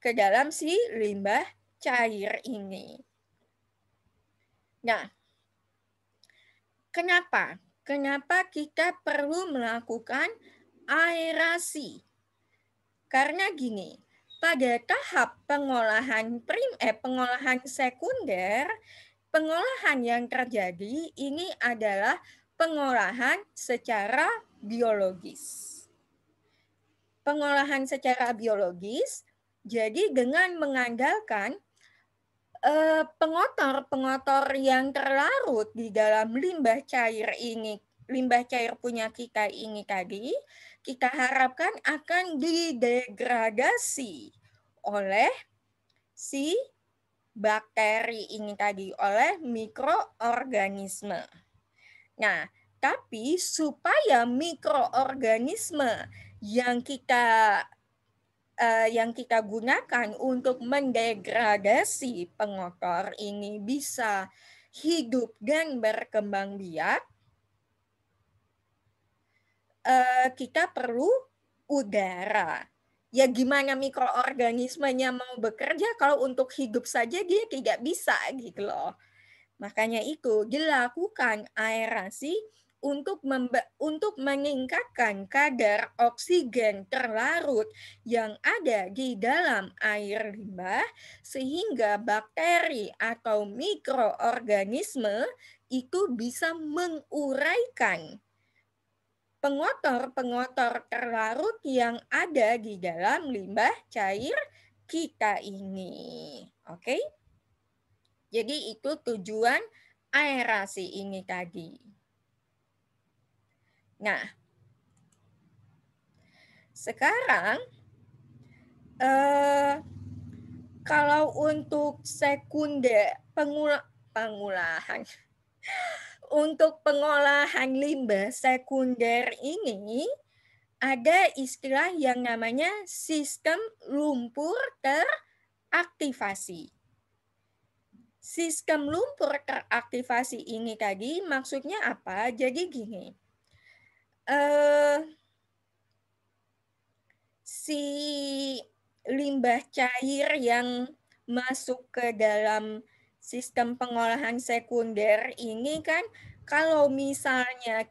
dalam si limbah cair ini. Nah, kenapa? Kenapa kita perlu melakukan aerasi? Karena gini, pada tahap pengolahan sekunder, pengolahan yang terjadi ini adalah pengolahan secara biologis. Pengolahan secara biologis, jadi dengan mengandalkan pengotor-pengotor yang terlarut di dalam limbah cair ini, limbah cair punya kita ini tadi, kita harapkan akan didegradasi oleh si bakteri ini tadi, oleh mikroorganisme. Nah, tapi supaya mikroorganisme yang kita gunakan untuk mendegradasi pengotor ini bisa hidup dan berkembang biak, kita perlu udara. Ya gimana mikroorganismenya mau bekerja kalau untuk hidup saja dia tidak bisa gitu loh. Makanya itu dilakukan aerasi untuk meningkatkan kadar oksigen terlarut yang ada di dalam air limbah sehingga bakteri atau mikroorganisme itu bisa menguraikan pengotor-pengotor terlarut yang ada di dalam limbah cair kita ini. Oke? Jadi itu tujuan aerasi ini tadi. Nah, sekarang kalau untuk sekunder pengolahan untuk pengolahan limbah sekunder ini ada istilah yang namanya sistem lumpur teraktivasi. Sistem lumpur teraktivasi ini tadi maksudnya apa? Jadi gini, si limbah cair yang masuk ke dalam sistem pengolahan sekunder ini kan kalau misalnya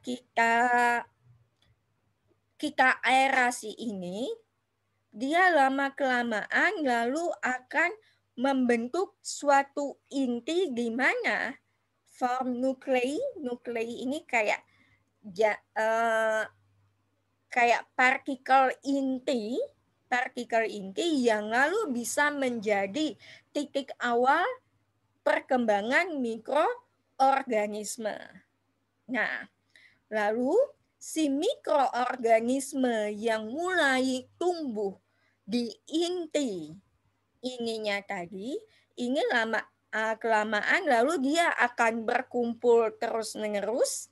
kita aerasi ini, dia lama-kelamaan lalu akan membentuk suatu inti di mana form nuklei ini kayak partikel inti yang lalu bisa menjadi titik awal perkembangan mikroorganisme. Nah, lalu si mikroorganisme yang mulai tumbuh di inti ininya tadi, ini kelamaan lalu dia akan berkumpul terus-menerus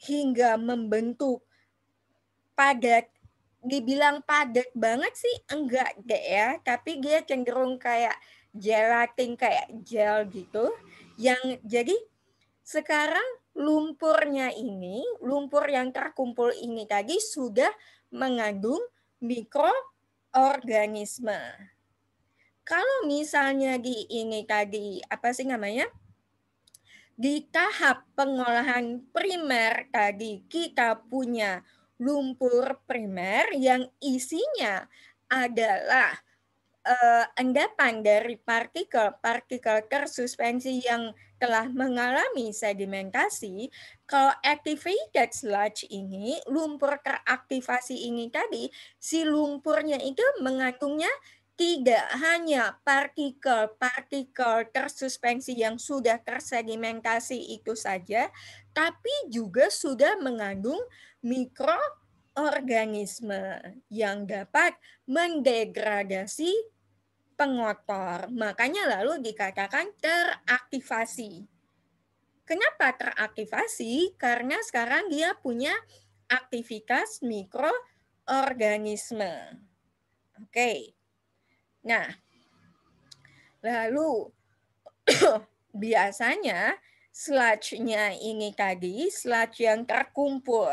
hingga membentuk padat. Dibilang padat banget sih enggak deh ya, tapi dia cenderung kayak gelatin, kayak gel gitu. Yang jadi sekarang lumpurnya ini, lumpur yang terkumpul ini tadi sudah mengandung mikroorganisme. Kalau misalnya di ini tadi, apa sih namanya? Di tahap pengolahan primer tadi kita punya lumpur primer yang isinya adalah endapan dari partikel tersuspensi yang telah mengalami sedimentasi. Kalau activated sludge ini, lumpur teraktivasi ini tadi, si lumpurnya itu mengandungnya tidak hanya partikel-partikel tersuspensi yang sudah tersedimentasi itu saja, tapi juga sudah mengandung mikroorganisme yang dapat mendegradasi pengotor. Makanya lalu dikatakan teraktivasi. Kenapa teraktivasi? Karena sekarang dia punya aktivitas mikroorganisme. Oke. Nah, lalu biasanya sludge-nya ini tadi, sludge yang terkumpul,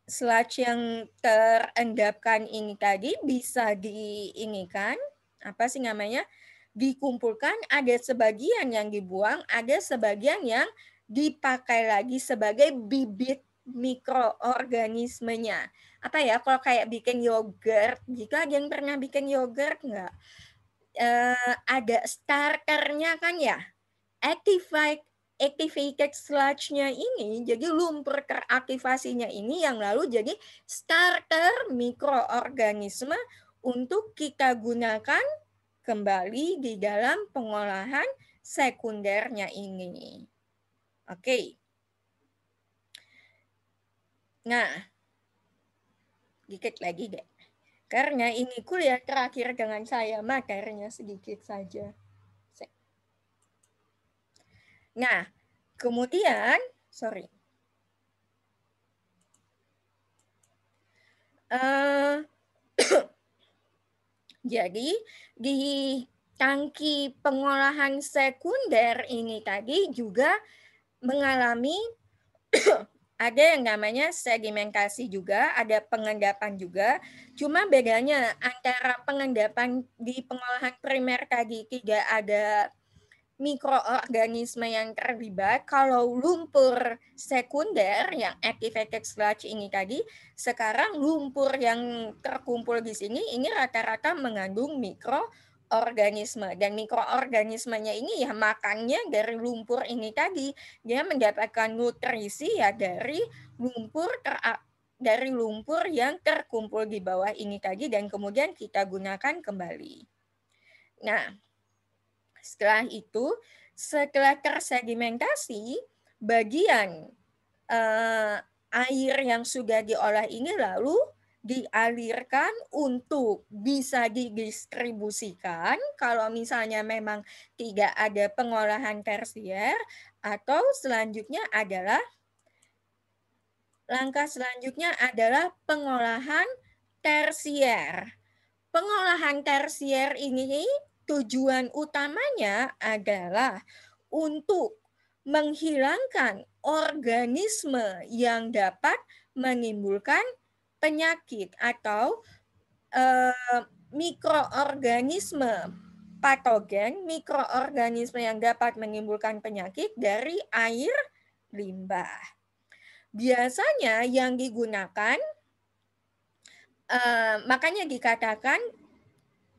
sludge yang terendapkan ini tadi bisa diinikan, apa sih namanya, dikumpulkan, ada sebagian yang dibuang, ada sebagian yang dipakai lagi sebagai bibit mikroorganismenya. Apa ya, kalau kayak bikin yogurt, jika ada yang pernah bikin yogurt nggak? Ada starternya kan ya, activated sludge-nya ini, jadi lumpur teraktivasinya ini yang lalu jadi starter mikroorganisme untuk kita gunakan kembali di dalam pengolahan sekundernya ini. Oke. Nah, dikit lagi deh. Karena ini kuliah terakhir dengan saya, materinya sedikit saja. Nah, kemudian, jadi di tangki pengolahan sekunder ini tadi juga mengalami Ada yang namanya sedimentasi juga, ada pengendapan juga. Cuma bedanya antara pengendapan di pengolahan primer tadi tidak ada mikroorganisme yang terlibat. Kalau lumpur sekunder yang activated sludge ini tadi, sekarang lumpur yang terkumpul di sini ini rata-rata mengandung mikroorganisme, dan mikroorganismenya ini ya makannya dari lumpur ini tadi. Dia mendapatkan nutrisi ya dari lumpur yang terkumpul di bawah ini tadi dan kemudian kita gunakan kembali. Nah, setelah tersedimentasi, bagian air yang sudah diolah ini lalu dialirkan untuk bisa didistribusikan kalau misalnya memang tidak ada pengolahan tersier, atau langkah selanjutnya adalah pengolahan tersier. Pengolahan tersier ini tujuan utamanya adalah untuk menghilangkan organisme yang dapat menimbulkan penyakit atau mikroorganisme patogen, mikroorganisme yang dapat menimbulkan penyakit dari air limbah. Biasanya yang digunakan, makanya dikatakan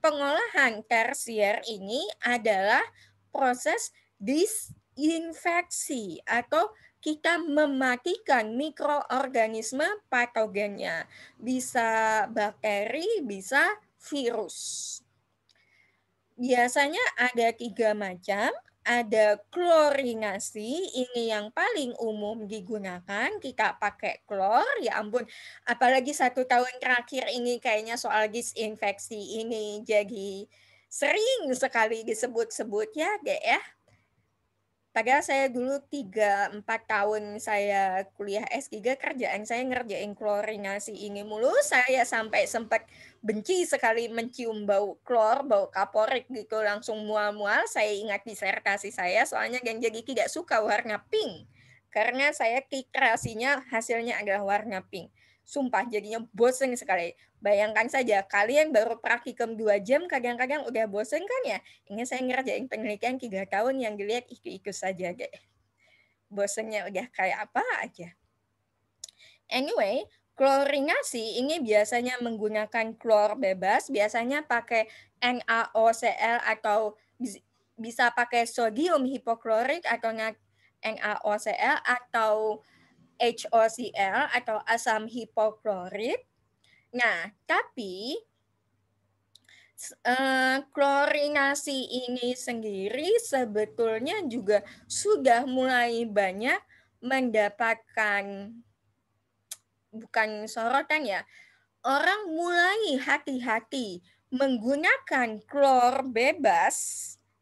pengolahan tersier ini adalah proses disinfeksi atau kita mematikan mikroorganisme patogennya. Bisa bakteri, bisa virus. Biasanya ada 3 macam. Ada klorinasi, ini yang paling umum digunakan, kita pakai klor, ya ampun, apalagi 1 tahun terakhir ini kayaknya soal disinfeksi ini jadi sering sekali disebut-sebut ya, Dek ya. Padahal saya dulu 3-4 tahun saya kuliah S3, kerjaan saya ngerjain klorinasi ini mulu, saya sampai sempat benci sekali mencium bau klor, bau kaporit gitu, langsung mual-mual. Saya ingat disertasi saya, soalnya yang jadi tidak suka warna pink, karena saya titrasinya hasilnya adalah warna pink. Sumpah jadinya bosen sekali. Bayangkan saja, kalian baru praktikum 2 jam, kadang-kadang udah bosen kan ya? Ini saya ngerjain penelitian 3 tahun yang dilihat itu saja deh. Bosennya udah kayak apa aja. Anyway, klorinasi ini biasanya menggunakan klor bebas, biasanya pakai NaOCl atau bisa pakai sodium hipoklorit atau NaOCl atau HOCl atau asam hipoklorit. Nah, tapi klorinasi ini sendiri sebetulnya juga sudah mulai banyak mendapatkan, bukan sorotan ya, orang mulai hati-hati menggunakan klor bebas.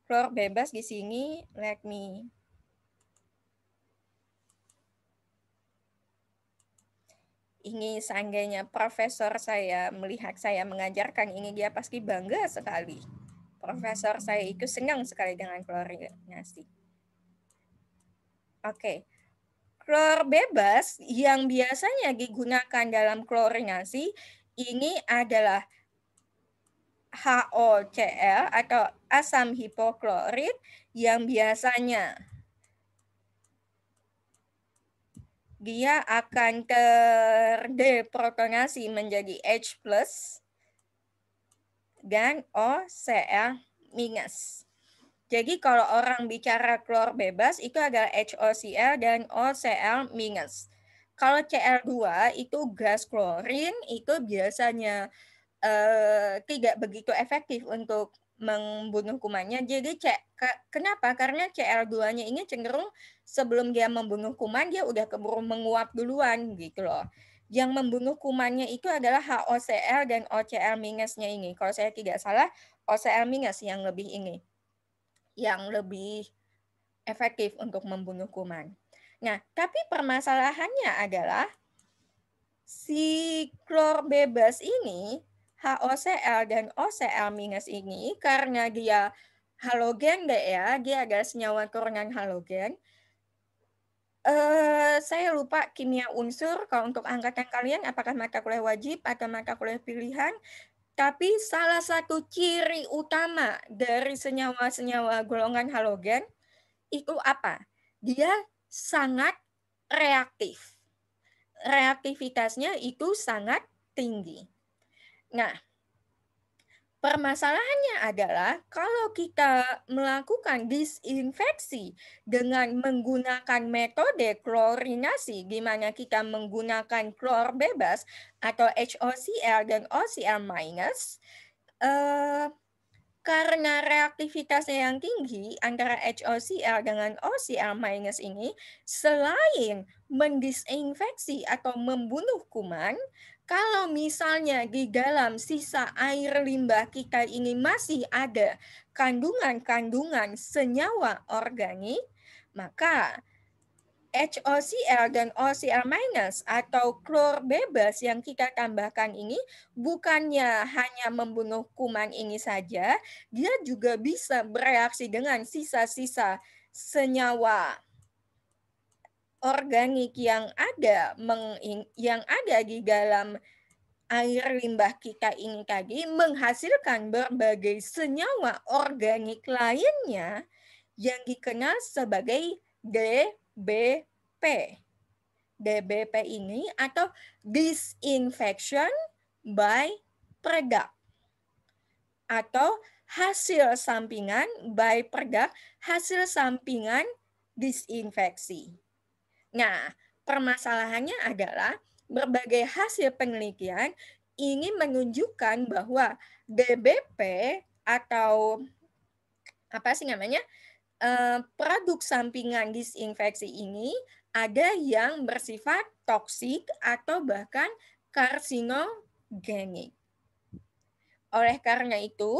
Klor bebas di sini, let me ini seandainya profesor saya melihat saya mengajarkan ini, dia pasti bangga sekali. Profesor saya itu senang sekali dengan klorinasi. Oke. Klor bebas yang biasanya digunakan dalam klorinasi ini adalah HOCl atau asam hipoklorit yang biasanya dia akan terdeprotonasi menjadi H+ dan OCl-. Jadi kalau orang bicara klor bebas itu adalah HOCl dan OCl-. Kalau Cl2 itu gas klorin, itu biasanya tidak begitu efektif untuk membunuh kumannya. Jadi kenapa? Karena Cl2-nya ini cenderung sebelum dia membunuh kuman, dia udah keburu menguap duluan gitu loh. Yang membunuh kumannya itu adalah HOCl dan OCl-nya ini. Kalau saya tidak salah, OCl- yang lebih efektif untuk membunuh kuman. Nah, tapi permasalahannya adalah si klor bebas ini, HOCl dan OCl- ini, karena dia halogen deh ya, dia adalah senyawa turunan halogen, Saya lupa kimia unsur kalau untuk angkatan kalian apakah mata kuliah wajib atau mata kuliah pilihan, tapi salah satu ciri utama dari senyawa-senyawa golongan halogen itu apa? Dia sangat reaktif. Reaktivitasnya itu sangat tinggi. Nah, permasalahannya adalah kalau kita melakukan disinfeksi dengan menggunakan metode klorinasi, di mana kita menggunakan klor bebas atau HOCl dan OCl-, karena reaktivitasnya yang tinggi antara HOCl dengan OCl- ini, selain mendisinfeksi atau membunuh kuman, kalau misalnya di dalam sisa air limbah kita ini masih ada kandungan-kandungan senyawa organik, maka HOCl dan OCl- atau klor bebas yang kita tambahkan ini bukannya hanya membunuh kuman ini saja, dia juga bisa bereaksi dengan sisa-sisa senyawa organik yang ada di dalam air limbah kita ini tadi, menghasilkan berbagai senyawa organik lainnya yang dikenal sebagai DBP. DBP ini atau disinfection by product atau hasil sampingan by product, hasil sampingan disinfeksi. Nah, permasalahannya adalah berbagai hasil penelitian ini menunjukkan bahwa DBP atau produk sampingan disinfeksi ini ada yang bersifat toksik atau bahkan karsinogenik. Oleh karena itu,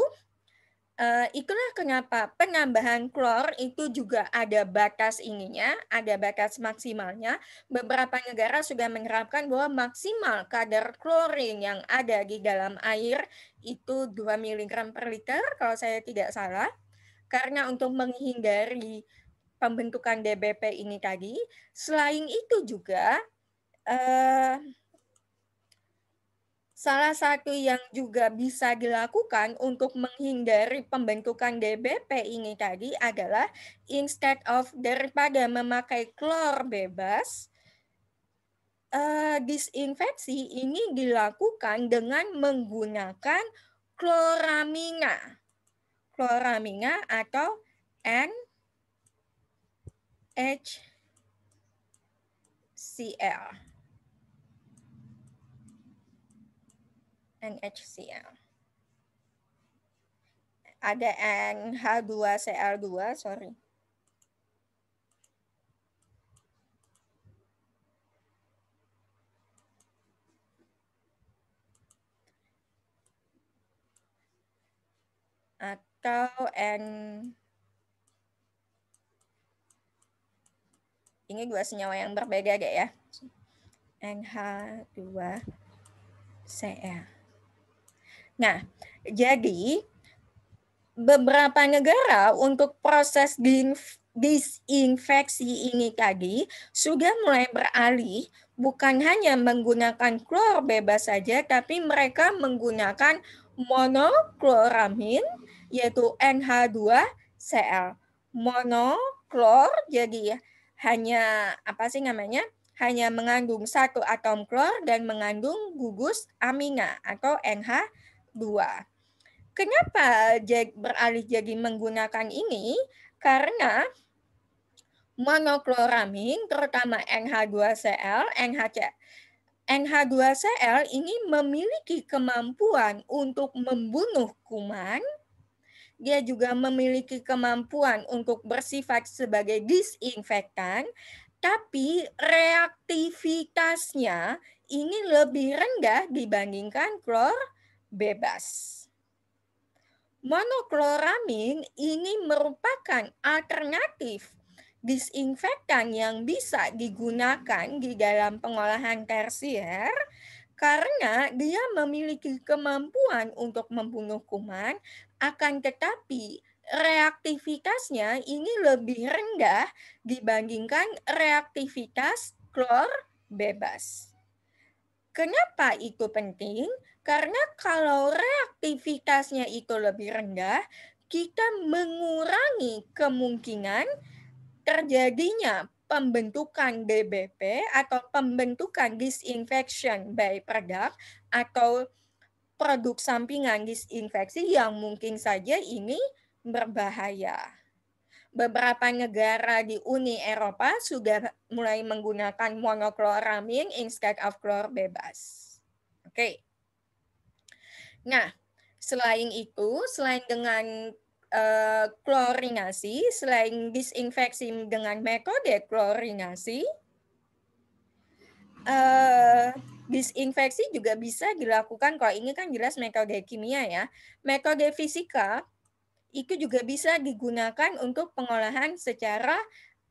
itulah kenapa penambahan klor itu juga ada batas ininya, ada batas maksimalnya. Beberapa negara sudah menerapkan bahwa maksimal kadar klorin yang ada di dalam air itu 2 mg per liter kalau saya tidak salah. Karena untuk menghindari pembentukan DBP ini tadi, selain itu juga salah satu yang juga bisa dilakukan untuk menghindari pembentukan DBP ini tadi adalah instead of daripada memakai klor bebas, disinfeksi ini dilakukan dengan menggunakan kloramina. Kloramina atau NHCl. Ada NH2Cl2, sorry. Atau ini dua senyawa yang berbeda deh ya. NH2Cl. Nah, jadi beberapa negara untuk proses disinfeksi ini tadi sudah mulai beralih bukan hanya menggunakan klor bebas saja, tapi mereka menggunakan monokloramin yaitu NH2Cl. Monoklor jadi hanya hanya mengandung satu atom klor dan mengandung gugus amina atau NH2. Kenapa beralih jadi menggunakan ini? Karena monokloramin, terutama NH2Cl, NH2Cl ini memiliki kemampuan untuk membunuh kuman. Dia juga memiliki kemampuan untuk bersifat sebagai disinfektan, tapi reaktivitasnya ini lebih rendah dibandingkan klor bebas. Monokloramin ini merupakan alternatif disinfektan yang bisa digunakan di dalam pengolahan tersier karena dia memiliki kemampuan untuk membunuh kuman, akan tetapi reaktivitasnya ini lebih rendah dibandingkan reaktivitas klor bebas. Kenapa itu penting? Karena kalau reaktivitasnya itu lebih rendah, kita mengurangi kemungkinan terjadinya pembentukan DBP atau pembentukan disinfection byproduct atau produk sampingan disinfeksi yang mungkin saja ini berbahaya. Beberapa negara di Uni Eropa sudah mulai menggunakan monokloramin instead of klor bebas. Oke. Nah, selain itu, selain dengan klorinasi, selain disinfeksi dengan metode klorinasi, disinfeksi juga bisa dilakukan, kalau ini kan jelas metode kimia ya, metode fisika itu juga bisa digunakan untuk pengolahan secara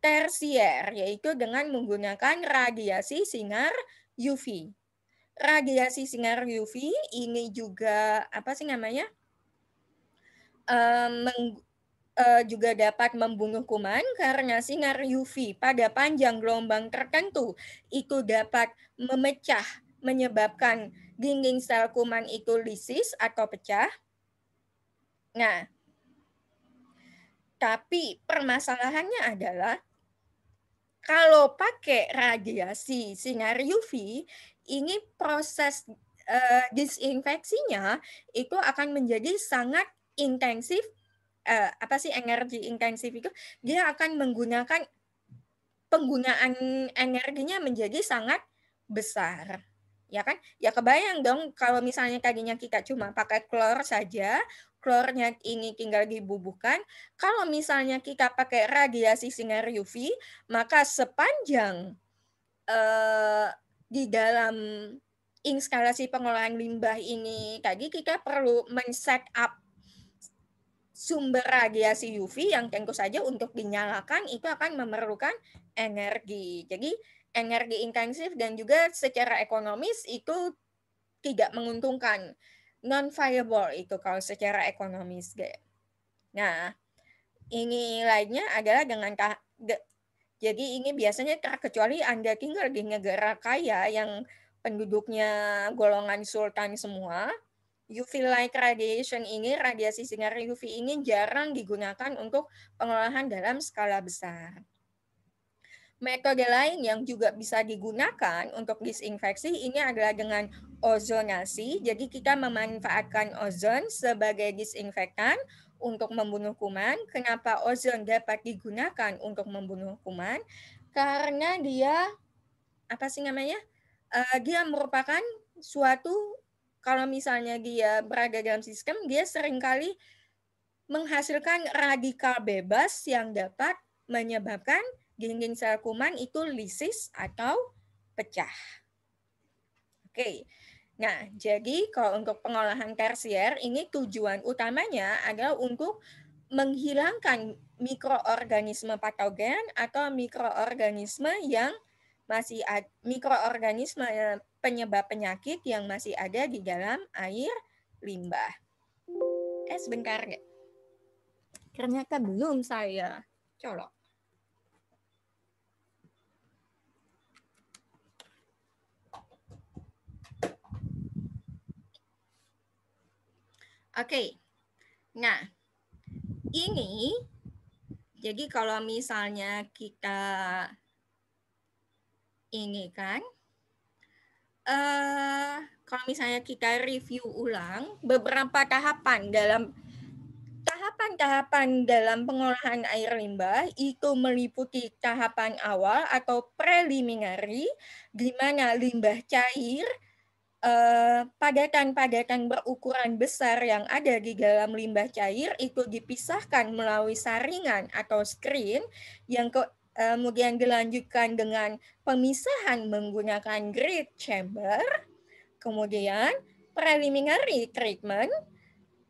tersier, yaitu dengan menggunakan radiasi sinar UV. Radiasi sinar UV ini juga apa sih namanya? Juga dapat membunuh kuman karena sinar UV pada panjang gelombang tertentu itu dapat memecah, menyebabkan dinding sel kuman itu lisis atau pecah. Nah, tapi permasalahannya adalah kalau pakai radiasi sinar UV, ini proses disinfeksinya itu akan menjadi sangat intensif. Apa sih energi intensif itu? Dia akan menggunakan penggunaan energinya menjadi sangat besar. Ya kan? Ya kebayang dong kalau misalnya tadinya kita cuma pakai klor saja, klornya ini tinggal dibubuhkan. Kalau misalnya kita pakai radiasi sinar UV, maka sepanjang di dalam instalasi pengolahan limbah ini tadi kita perlu men-set up sumber radiasi UV yang tentu saja untuk dinyalakan itu akan memerlukan energi. Jadi energi intensif dan juga secara ekonomis itu tidak menguntungkan. Non-viable itu kalau secara ekonomis. Nah, ini lainnya adalah dengan jadi ini biasanya terkecuali Anda tinggal di negara kaya yang penduduknya golongan sultan semua, UV light radiation ini, radiasi sinar UV ini jarang digunakan untuk pengolahan dalam skala besar. Metode lain yang juga bisa digunakan untuk disinfeksi ini adalah dengan ozonasi. Jadi kita memanfaatkan ozon sebagai disinfektan untuk membunuh kuman. Kenapa ozon dapat digunakan untuk membunuh kuman? Karena dia apa sih namanya? Dia merupakan suatu, kalau misalnya dia berada dalam sistem, dia seringkali menghasilkan radikal bebas yang dapat menyebabkan dinding sel kuman itu lisis atau pecah. Oke, nah jadi kalau untuk pengolahan tersier ini tujuan utamanya adalah untuk menghilangkan mikroorganisme patogen atau mikroorganisme yang masih mikroorganisme penyebab penyakit yang masih ada di dalam air limbah. Sebentar ya. Ternyata belum saya colok. Oke. Nah, ini jadi kalau misalnya kita ini kan kalau misalnya kita review ulang beberapa tahapan dalam pengolahan air limbah itu meliputi tahapan awal atau preliminary, di mana limbah cair, padatan-padatan berukuran besar yang ada di dalam limbah cair itu dipisahkan melalui saringan atau screen yang kemudian dilanjutkan dengan pemisahan menggunakan grid chamber, kemudian preliminary treatment.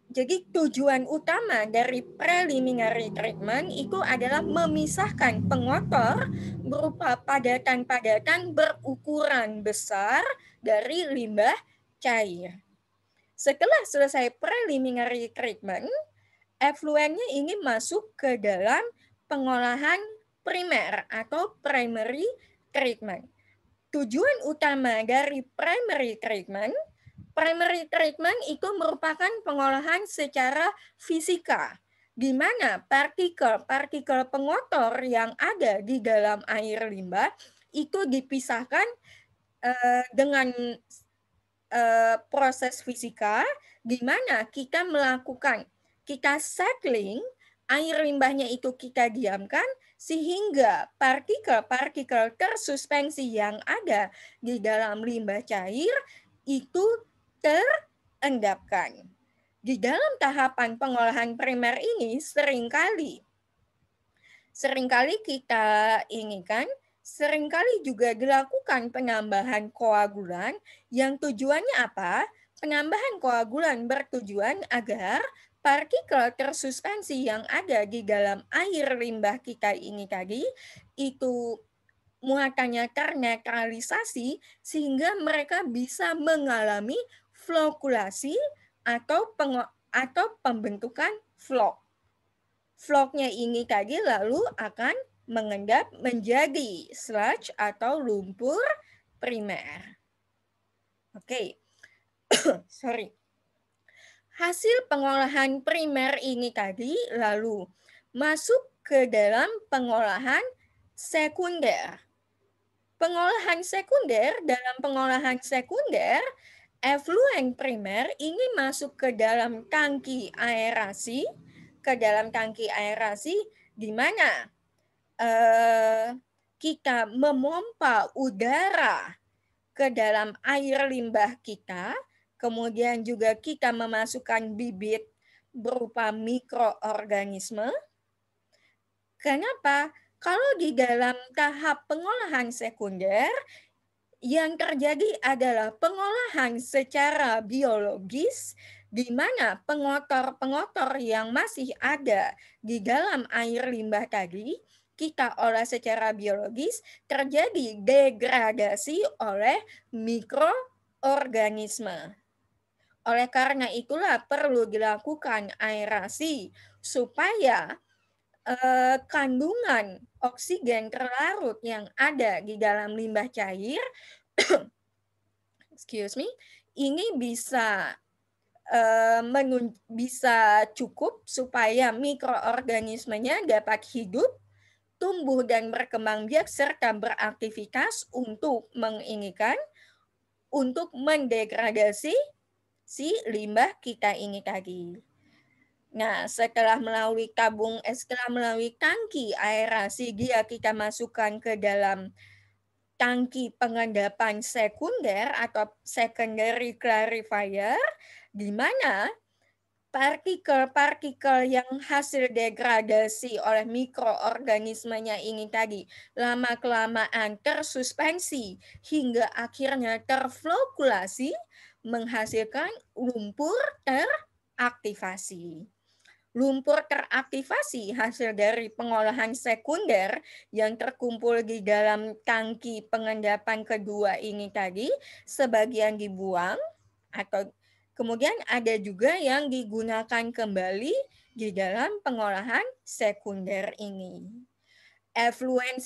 Jadi tujuan utama dari preliminary treatment itu adalah memisahkan pengotor berupa padatan-padatan berukuran besar dari limbah cair. Setelah selesai preliminary treatment, Efluennya ini masuk ke dalam pengolahan primer atau primary treatment. Tujuan utama dari primary treatment itu merupakan pengolahan secara fisika, di mana partikel-partikel pengotor yang ada di dalam air limbah itu dipisahkan dengan proses fisika, di mana kita settling, air limbahnya itu kita diamkan, sehingga partikel-partikel tersuspensi yang ada di dalam limbah cair itu terendapkan. Di dalam tahapan pengolahan primer ini seringkali kita inginkan, seringkali juga dilakukan penambahan koagulan yang tujuannya apa? Penambahan koagulan bertujuan agar partikel tersuspensi yang ada di dalam air limbah kita ini tadi itu muatannya ternetralisasi sehingga mereka bisa mengalami flokulasi atau pembentukan flok. Floknya ini tadi lalu akan mengendap menjadi sludge atau lumpur primer. Oke, sorry. Hasil pengolahan primer ini tadi lalu masuk ke dalam pengolahan sekunder. Dalam pengolahan sekunder, efluen primer ini masuk ke dalam tangki aerasi, di mana kita memompa udara ke dalam air limbah kita, kemudian juga kita memasukkan bibit berupa mikroorganisme. Kenapa? Kalau di dalam tahap pengolahan sekunder, yang terjadi adalah pengolahan secara biologis, di mana pengotor-pengotor yang masih ada di dalam air limbah tadi, kita olah secara biologis, terjadi degradasi oleh mikroorganisme. Oleh karena itulah perlu dilakukan aerasi supaya kandungan oksigen terlarut yang ada di dalam limbah cair ini bisa cukup supaya mikroorganismenya dapat hidup, tumbuh dan berkembang biak serta beraktivitas untuk mendegradasi si limbah kita ini tadi. Nah, setelah melalui tangki aerasi, dia kita masukkan ke dalam tangki pengendapan sekunder atau secondary clarifier, di mana partikel-partikel yang hasil degradasi oleh mikroorganismenya ini tadi lama-kelamaan tersuspensi hingga akhirnya terflokulasi menghasilkan lumpur teraktivasi. Lumpur teraktivasi hasil dari pengolahan sekunder yang terkumpul di dalam tangki pengendapan kedua ini tadi, sebagian dibuang atau kemudian ada juga yang digunakan kembali di dalam pengolahan sekunder ini. Efluen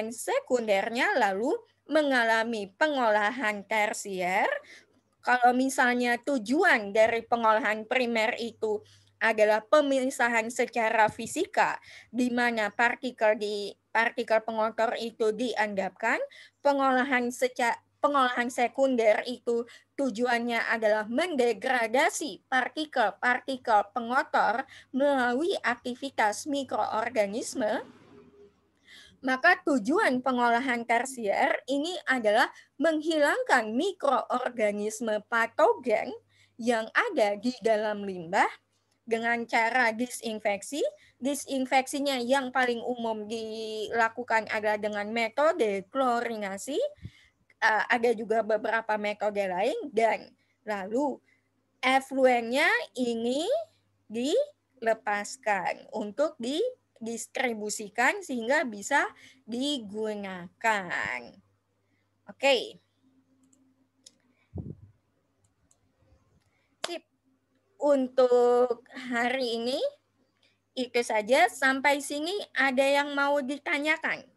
sekundernya lalu mengalami pengolahan tersier. Kalau misalnya tujuan dari pengolahan primer itu adalah pemisahan secara fisika, di mana partikel pengotor itu diendapkan, pengolahan sekunder itu tujuannya adalah mendegradasi partikel-partikel pengotor melalui aktivitas mikroorganisme. Maka tujuan pengolahan tersier ini adalah menghilangkan mikroorganisme patogen yang ada di dalam limbah dengan cara disinfeksi. Disinfeksinya yang paling umum dilakukan adalah dengan metode klorinasi. Ada juga beberapa metode lain, dan lalu efluennya ini dilepaskan untuk didistribusikan sehingga bisa digunakan. Oke. Sip. untuk hari ini itu saja. Sampai sini ada yang mau ditanyakan?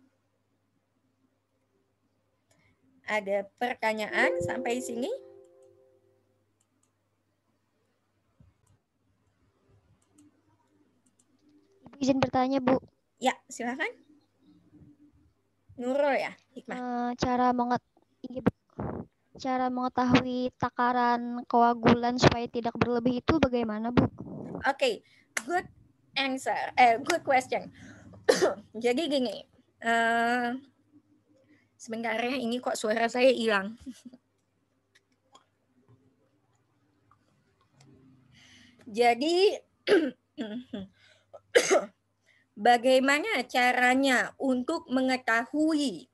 Ada pertanyaan sampai sini? Ibu izin bertanya, Bu. Ya, silakan. Nurul ya, Hikmah. Cara mengetahui takaran koagulan supaya tidak berlebih itu bagaimana, Bu? Oke, good answer. Good question. Jadi gini, sebentar ya, ini kok suara saya hilang. Jadi bagaimana caranya untuk mengetahui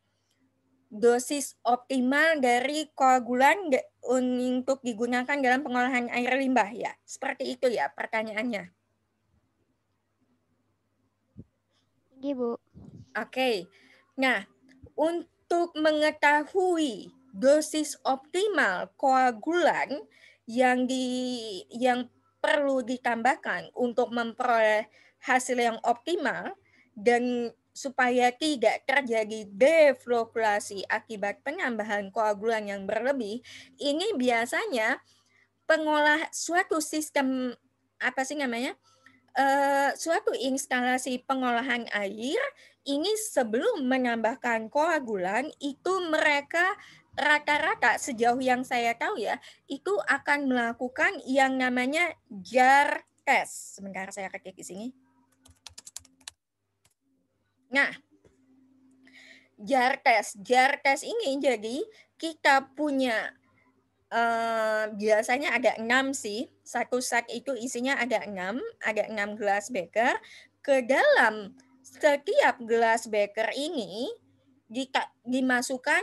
dosis optimal dari koagulan untuk digunakan dalam pengolahan air limbah ya? Seperti itu ya pertanyaannya. Iya, Bu. Oke. Nah, untuk mengetahui dosis optimal koagulan yang perlu ditambahkan untuk memperoleh hasil yang optimal dan supaya tidak terjadi deflokkulasi akibat penambahan koagulan yang berlebih, ini biasanya suatu sistem suatu instalasi pengolahan air ini sebelum menambahkan koagulan itu mereka rata-rata sejauh yang saya tahu ya itu akan melakukan yang namanya jar test. Sebentar saya ketik di sini. Nah, jar test ini jadi kita punya biasanya ada 6 sih. Satu set itu isinya ada 6 gelas beker. Ke dalam setiap gelas beker ini dimasukkan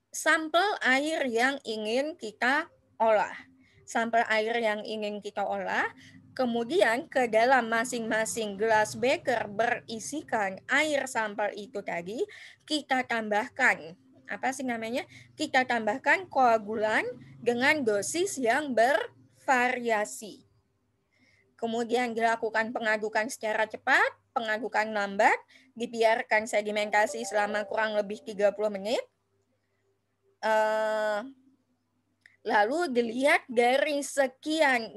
sampel air yang ingin kita olah. Sampel air yang ingin kita olah. Kemudian ke dalam masing-masing gelas beker berisikan air sampel itu tadi, kita tambahkan kita tambahkan koagulan dengan dosis yang bervariasi. Kemudian dilakukan pengadukan secara cepat, pengadukan lambat, dibiarkan sedimentasi selama kurang lebih 30 menit. Lalu dilihat dari 6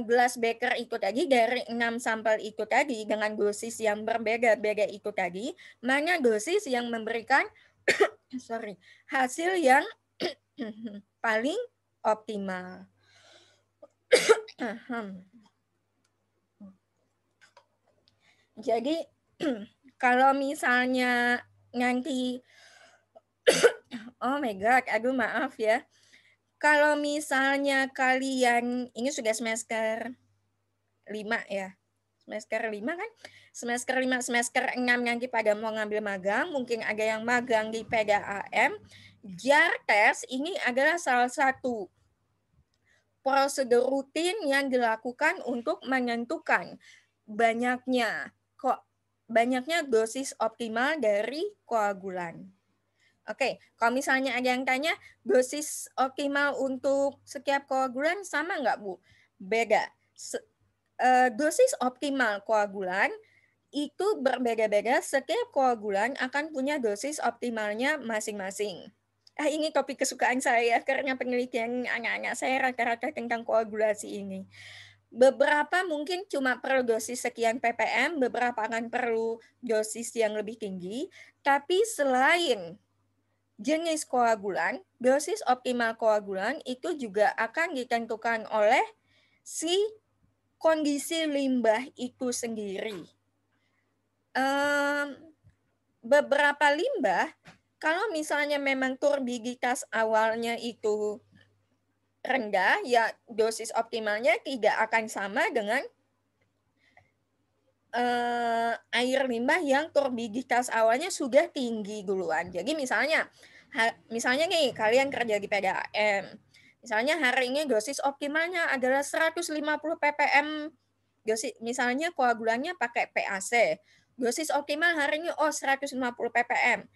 gelas beker itu tadi, dari 6 sampel itu tadi dengan dosis yang berbeda-beda itu tadi, mana dosis yang memberikan hasil yang paling optimal. Jadi kalau misalnya nanti oh my god, aduh maaf ya. Kalau misalnya kalian ini sudah semester 5 ya. Semester 5 kan? Semester 5, semester 6 nanti pada mau ngambil magang, mungkin ada yang magang di PDAM. Jar test ini adalah salah satu prosedur rutin yang dilakukan untuk menentukan banyaknya dosis optimal dari koagulan. Oke, kalau misalnya ada yang tanya dosis optimal untuk setiap koagulan sama nggak, Bu? Beda. Dosis optimal koagulan itu berbeda-beda, setiap koagulan akan punya dosis optimalnya masing-masing. Ini topik kesukaan saya karena penelitian anak-anak saya rata-rata tentang koagulasi ini. Beberapa mungkin cuma perlu dosis sekian ppm, beberapa akan perlu dosis yang lebih tinggi, tapi selain jenis koagulan, dosis optimal koagulan itu juga akan ditentukan oleh si kondisi limbah itu sendiri. Beberapa limbah, kalau misalnya memang turbiditas awalnya itu rendah, ya dosis optimalnya tidak akan sama dengan air limbah yang turbiditas awalnya sudah tinggi duluan. Jadi misalnya nih kalian kerja di PDAM, misalnya hari ini dosis optimalnya adalah 150 ppm, misalnya koagulannya pakai PAC, dosis optimal hari ini 150 ppm.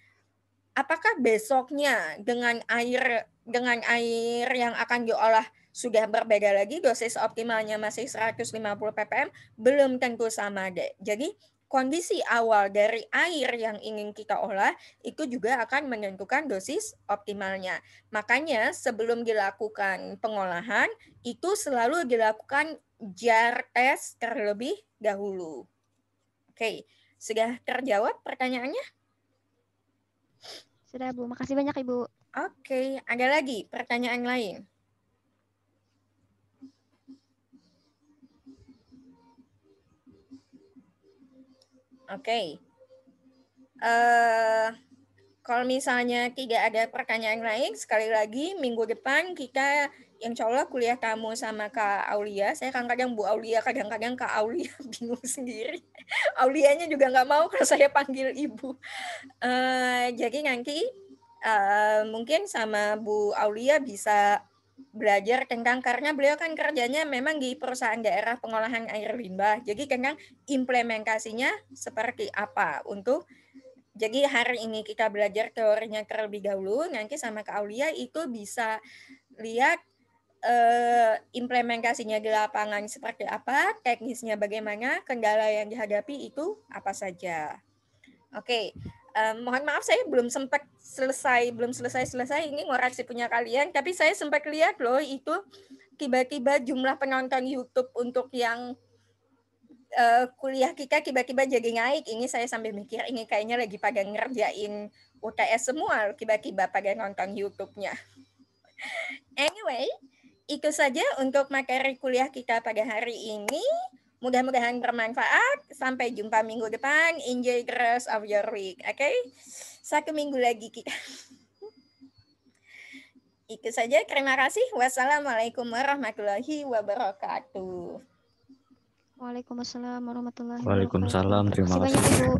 apakah besoknya dengan air yang akan diolah sudah berbeda lagi, dosis optimalnya masih 150 ppm, belum tentu sama deh. Jadi kondisi awal dari air yang ingin kita olah itu juga akan menentukan dosis optimalnya. Makanya sebelum dilakukan pengolahan itu selalu dilakukan jar tes terlebih dahulu. Oke, sudah terjawab pertanyaannya? Sudah, Bu. Makasih banyak, Ibu. Oke, ada lagi pertanyaan lain? Oke. Kalau misalnya tidak ada pertanyaan lain, sekali lagi minggu depan kita insya Allah kuliah kamu sama Kak Aulia. Saya kadang-kadang Bu Aulia, kadang-kadang Kak Aulia, bingung sendiri. Aulianya juga nggak mau kalau saya panggil Ibu. Jadi nanti mungkin sama Bu Aulia bisa belajar tentang, karena beliau kan kerjanya memang di perusahaan daerah pengolahan air limbah. Jadi tentang implementasinya seperti apa untuk, jadi hari ini kita belajar teorinya terlebih dahulu, nanti sama Kak Aulia itu bisa lihat implementasinya di lapangan seperti apa, teknisnya bagaimana, kendala yang dihadapi itu apa saja. Oke, mohon maaf saya belum selesai ini ngoreksi punya kalian, tapi saya sempat lihat loh itu tiba-tiba jumlah penonton YouTube untuk yang kuliah kita tiba-tiba jadi naik. Ini saya sambil mikir, ini kayaknya lagi pada ngerjain UTS semua, tiba-tiba pada nonton YouTube-nya. Anyway, itu saja untuk materi kuliah kita pada hari ini. Mudah-mudahan bermanfaat. Sampai jumpa minggu depan. Enjoy the rest of your week. Oke? Satu minggu lagi kita. Itu saja. Terima kasih. Wassalamualaikum warahmatullahi wabarakatuh. Waalaikumsalam warahmatullahi Waalaikumsalam, wabarakatuh. terima Makasih banyak, kasih. Ibu.